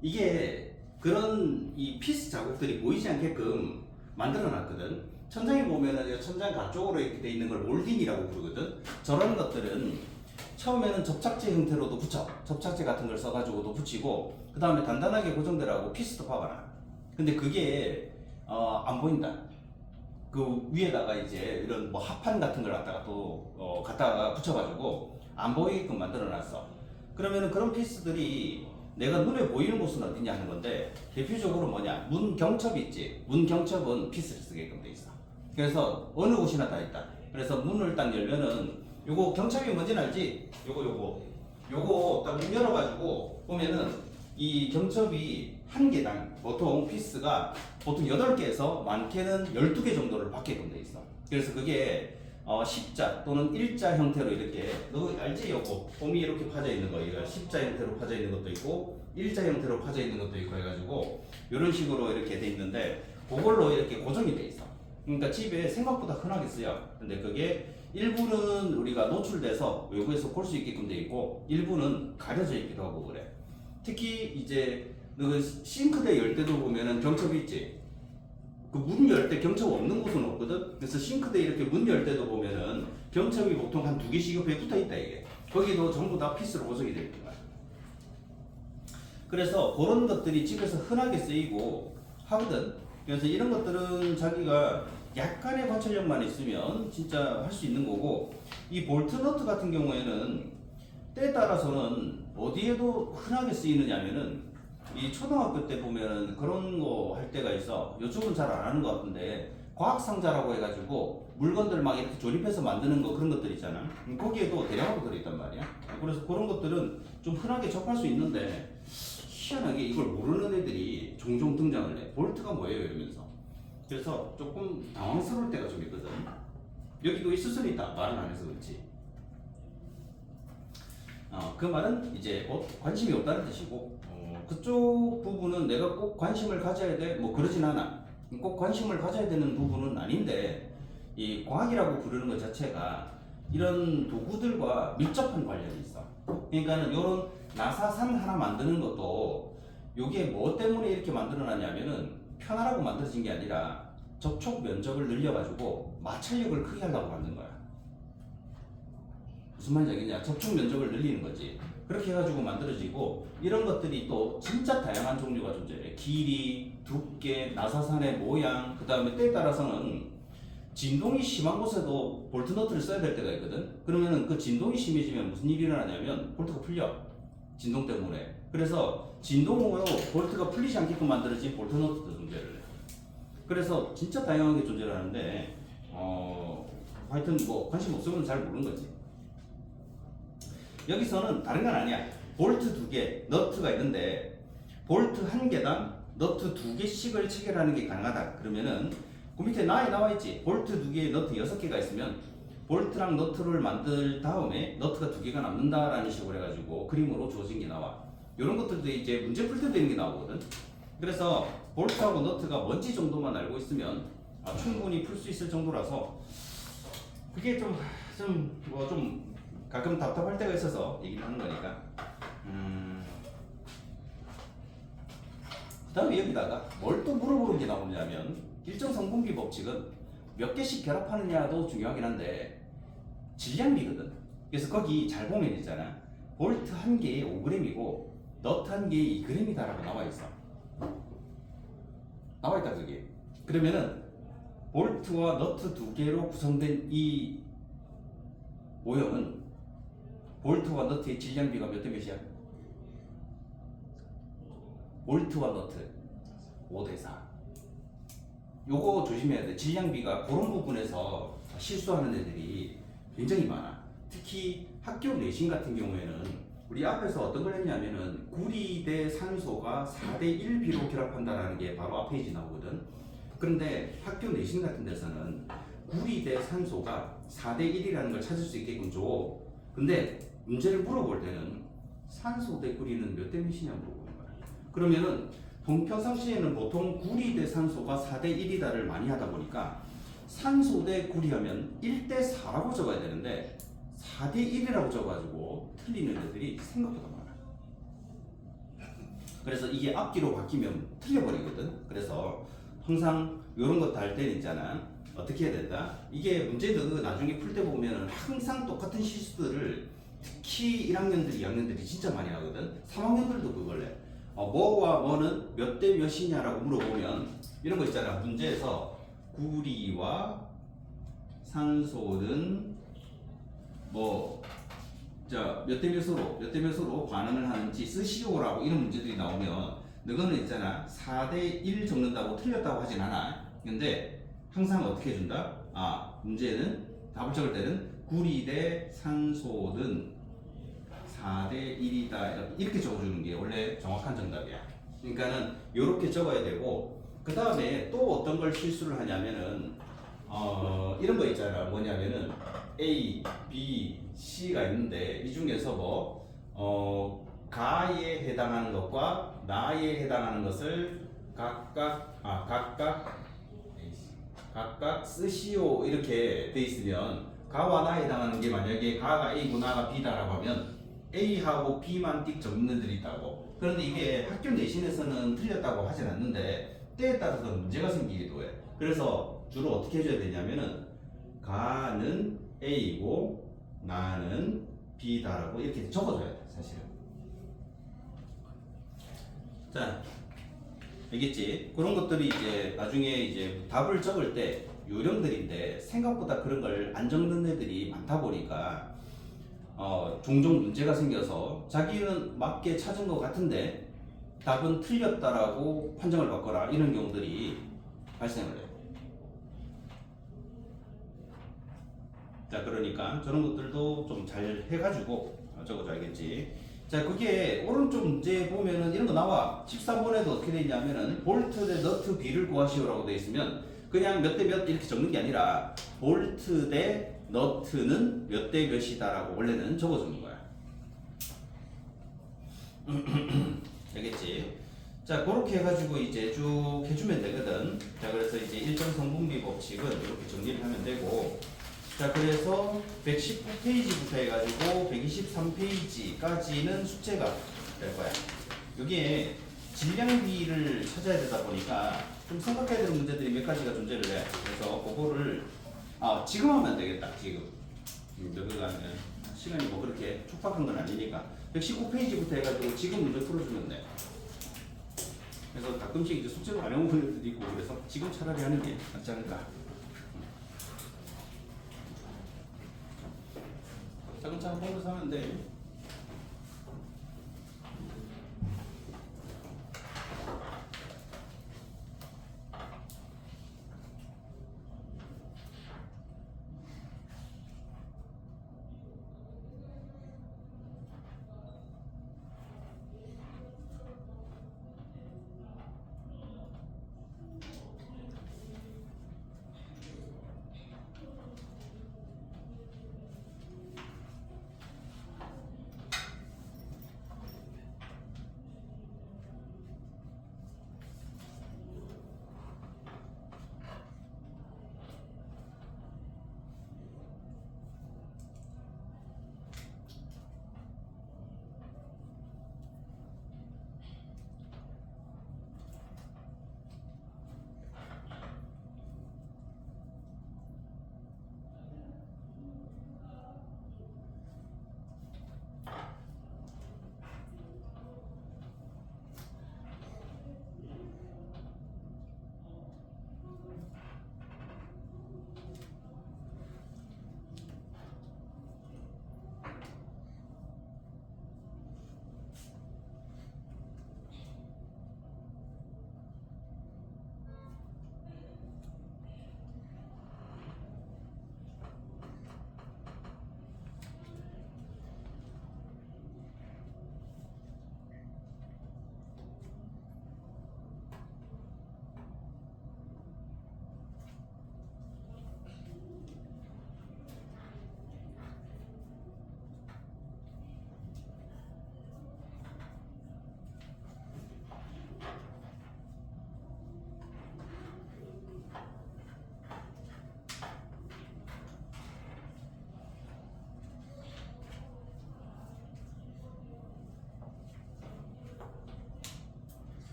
이게 그런 이 피스 자국들이 보이지 않게끔 만들어 놨거든. 천장에 보면은 천장 가쪽으로 이렇게 돼 있는 걸 몰딩이라고 부르거든. 저런 것들은 처음에는 접착제 형태로도 붙여. 접착제 같은 걸 써가지고도 붙이고, 그 다음에 단단하게 고정되라고 피스도 박아놔. 근데 그게 안 보인다. 그 위에다가 이제 이런 뭐 합판 같은 걸 갖다가 또 갖다가 붙여가지고 안 보이게끔 만들어놨어. 그러면은 그런 피스들이 내가 눈에 보이는 곳은 어디냐 하는 건데, 대표적으로 뭐냐, 문 경첩이 있지. 문 경첩은 피스를 쓰게끔 돼 있어. 그래서 어느 곳이나 다 있다. 그래서 문을 딱 열면은 요거 경첩이 뭔지는 알지? 요거 딱 문 열어가지고 보면은 이 경첩이 한 개당 보통 피스가 보통 8개에서 많게는 12개 정도를 받게끔 돼 있어. 그래서 그게 십자 또는 일자 형태로 이렇게, 너 알지? 요거 홈이 이렇게 파져 있는 거, 이거 십자 형태로 파져 있는 것도 있고 일자 형태로 파져 있는 것도 있고 해가지고 이런 식으로 이렇게 돼 있는데, 그걸로 이렇게 고정이 돼 있어. 그러니까 집에 생각보다 흔하게 쓰여. 근데 그게 일부는 우리가 노출돼서 외부에서 볼 수 있게끔 돼 있고, 일부는 가려져 있기도 하고 그래. 특히 이제 너 싱크대 열 때도 보면은 경첩이 있지. 그 문 열 때 경첩 없는 곳은 없거든. 그래서 싱크대 이렇게 문 열 때도 보면은 경첩이 보통 한 2개씩 옆에 붙어 있다 이게. 거기도 전부 다 피스로 고정이 되어 있는 거야. 그래서 그런 것들이 집에서 흔하게 쓰이고 하거든. 그래서 이런 것들은 자기가 약간의 관찰력만 있으면 진짜 할 수 있는 거고, 이 볼트 너트 같은 경우에는 때에 따라서는 어디에도 흔하게 쓰이느냐면은 이 초등학교 때 보면은 그런 거 할 때가 있어. 요즘은 잘 안 하는 것 같은데 과학상자라고 해가지고 물건들 막 이렇게 조립해서 만드는 거, 그런 것들 있잖아. 거기에도 대량으로 들어있단 말이야. 그래서 그런 것들은 좀 흔하게 접할 수 있는데 희한하게 이걸 모르는 애들이 종종 등장을 해. 볼트가 뭐예요 이러면서. 그래서 조금 당황스러울 때가 좀 있거든. 여기도 있을 수는 있다. 말은 안 해서 그렇지. 그 말은 이제 관심이 없다는 뜻이고, 그쪽 부분은 내가 꼭 관심을 가져야 돼 뭐 그러진 않아. 꼭 관심을 가져야 되는 부분은 아닌데, 이 과학이라고 부르는 것 자체가 이런 도구들과 밀접한 관련이 있어. 그러니까는 이런 나사산 하나 만드는 것도 이게 뭐 때문에 이렇게 만들어놨냐면은 편하라고 만들어진 게 아니라 접촉 면적을 늘려가지고 마찰력을 크게 하려고 만든 거야. 무슨 말인지 알겠냐? 접촉 면적을 늘리는 거지. 그렇게 해가지고 만들어지고, 이런 것들이 또 진짜 다양한 종류가 존재해. 길이, 두께, 나사산의 모양, 그 다음에 때에 따라서는 진동이 심한 곳에도 볼트 너트를 써야 될 때가 있거든. 그러면은 그 진동이 심해지면 무슨 일이 일어나냐면 볼트가 풀려. 진동 때문에. 그래서 진동으로 볼트가 풀리지 않게끔 만들어진 볼트 너트도 존재를 해. 그래서 진짜 다양하게 존재를 하는데, 하여튼 뭐 관심 없으면 잘 모르는 거지. 여기서는 다른 건 아니야. 볼트 2개, 너트가 있는데 볼트 1개당 너트 2개씩을 체결하는 게 가능하다. 그러면은 그 밑에 나와 있지. 볼트 2개에 너트 6개가 있으면 볼트랑 너트를 만들 다음에 너트가 2개가 남는다라는 식으로 해가지고 그림으로 주어진 게 나와. 이런 것들도 이제 문제 풀 때 되는 게 나오거든. 그래서 볼트하고 너트가 뭔지 정도만 알고 있으면 충분히 풀 수 있을 정도라서, 그게 좀 가끔 답답할 때가 있어서 얘기를 하는 거니까. 그 다음에 여기다가 뭘 또 물어보는 게 나오냐면, 일정 성분비 법칙은 몇 개씩 결합하느냐도 중요하긴 한데 질량비거든. 그래서 거기 잘 보면 있잖아. 볼트 1개에 5g이고 너트 1개에 2g이다라고 나와 있어. 나와 있다 그게. 그러면은 볼트와 너트 2개로 구성된 이 모형은 볼트와 너트의 질량비가 몇 대 몇이야? 볼트와 너트 5대4. 요거 조심해야 돼. 질량비가 그런 부분에서 실수하는 애들이 굉장히 많아. 특히 학교 내신 같은 경우에는 우리 앞에서 어떤 걸 했냐면은 구리 대 산소가 4대 1비로 결합한다라는 게 바로 앞페이지 나오거든. 그런데 학교 내신 같은 데서는 구리 대 산소가 4대 1이라는 걸 찾을 수 있게끔 줘. 근데 문제를 물어볼 때는 산소 대 구리는 몇 대 몇이냐 물어보는 거야. 그러면은 평상시에는 보통 구리 대 산소가 4대 1이다를 많이 하다 보니까 산소 대 구리 하면 1대 4라고 적어야 되는데 4대 1이라고 적어가지고 틀리는 애들이 생각보다 많아. 그래서 이게 앞뒤로 바뀌면 틀려버리거든. 그래서 항상 이런 것도 할 때는 있잖아. 어떻게 해야 된다? 이게 문제도 나중에 풀 때 보면은 항상 똑같은 실수들을 특히 1학년들, 2학년들이 진짜 많이 하거든. 3학년들도 그걸 해. 뭐와 뭐는 몇 대 몇이냐라고 물어보면 이런 거 있잖아. 문제에서 구리와 산소는 몇 대 몇으로 반응을 하는지 쓰시오라고 이런 문제들이 나오면 너는 있잖아. 4대 1 적는다고 틀렸다고 하진 않아. 근데 항상 어떻게 해준다? 문제는 답을 적을 때는 구리 대 산소는 4대 1이다 이렇게 적어주는 게 원래 정확한 정답이야. 그러니까는 이렇게 적어야 되고, 그 다음에 또 어떤 걸 실수를 하냐면은 이런 거 있잖아. 뭐냐면은 A, B, C가 있는데 이 중에서 가에 해당하는 것과 나에 해당하는 것을 각각 쓰시오 이렇게 돼 있으면 가와 나에 해당하는 게 만약에 가가 A고 나가 B다라고 하면 A하고 B만 띡 적는 애들이 있다고. 그런데 이게 학교 내신에서는 틀렸다고 하진 않는데 때에 따라서 문제가 생기기도 해. 그래서 주로 어떻게 해줘야 되냐면은 가는 A고 나는 B다라고 이렇게 적어줘야 돼, 사실은. 자, 알겠지? 그런 것들이 이제 나중에 이제 답을 적을 때 요령들인데 생각보다 그런 걸 안 적는 애들이 많다 보니까 종종 문제가 생겨서 자기는 맞게 찾은 것 같은데 답은 틀렸다라고 판정을 받거나 이런 경우들이 발생을 해요. 자, 그러니까 저런 것들도 좀 잘 해가지고 적어줘야겠지. 자, 그게 오른쪽 문제 보면은 이런 거 나와. 13번에도 어떻게 돼 있냐면은 볼트 대 너트 B를 구하시오라고 돼 있으면 그냥 몇 대 몇 이렇게 적는 게 아니라 볼트 대 너트는 몇 대 몇이다라고 원래는 적어주는 거야. 알겠지? 자, 그렇게 해가지고 이제 쭉 해주면 되거든. 자, 그래서 이제 일정 성분비 법칙은 이렇게 정리를 하면 되고, 자, 그래서 119페이지부터 해가지고 123페이지까지는 숙제가 될 거야. 여기에 질량비를 찾아야 되다 보니까 좀 생각해야 되는 문제들이 몇 가지가 존재를 해. 그래서 그거를 지금 하면 안 되겠다. 지금 너가 시간이 뭐 그렇게 촉박한 건 아니니까 119페이지부터 해가지고 지금 문제 풀어주면 돼. 그래서 가끔씩 이제 숙제로 안 해온 분들도 있고 그래서 지금 차라리 하는 게 낫지 않을까. 차근차근 보면서 하면 돼.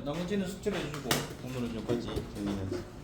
나머지는 숙제를 해주고 오늘은 여기까지 정리는.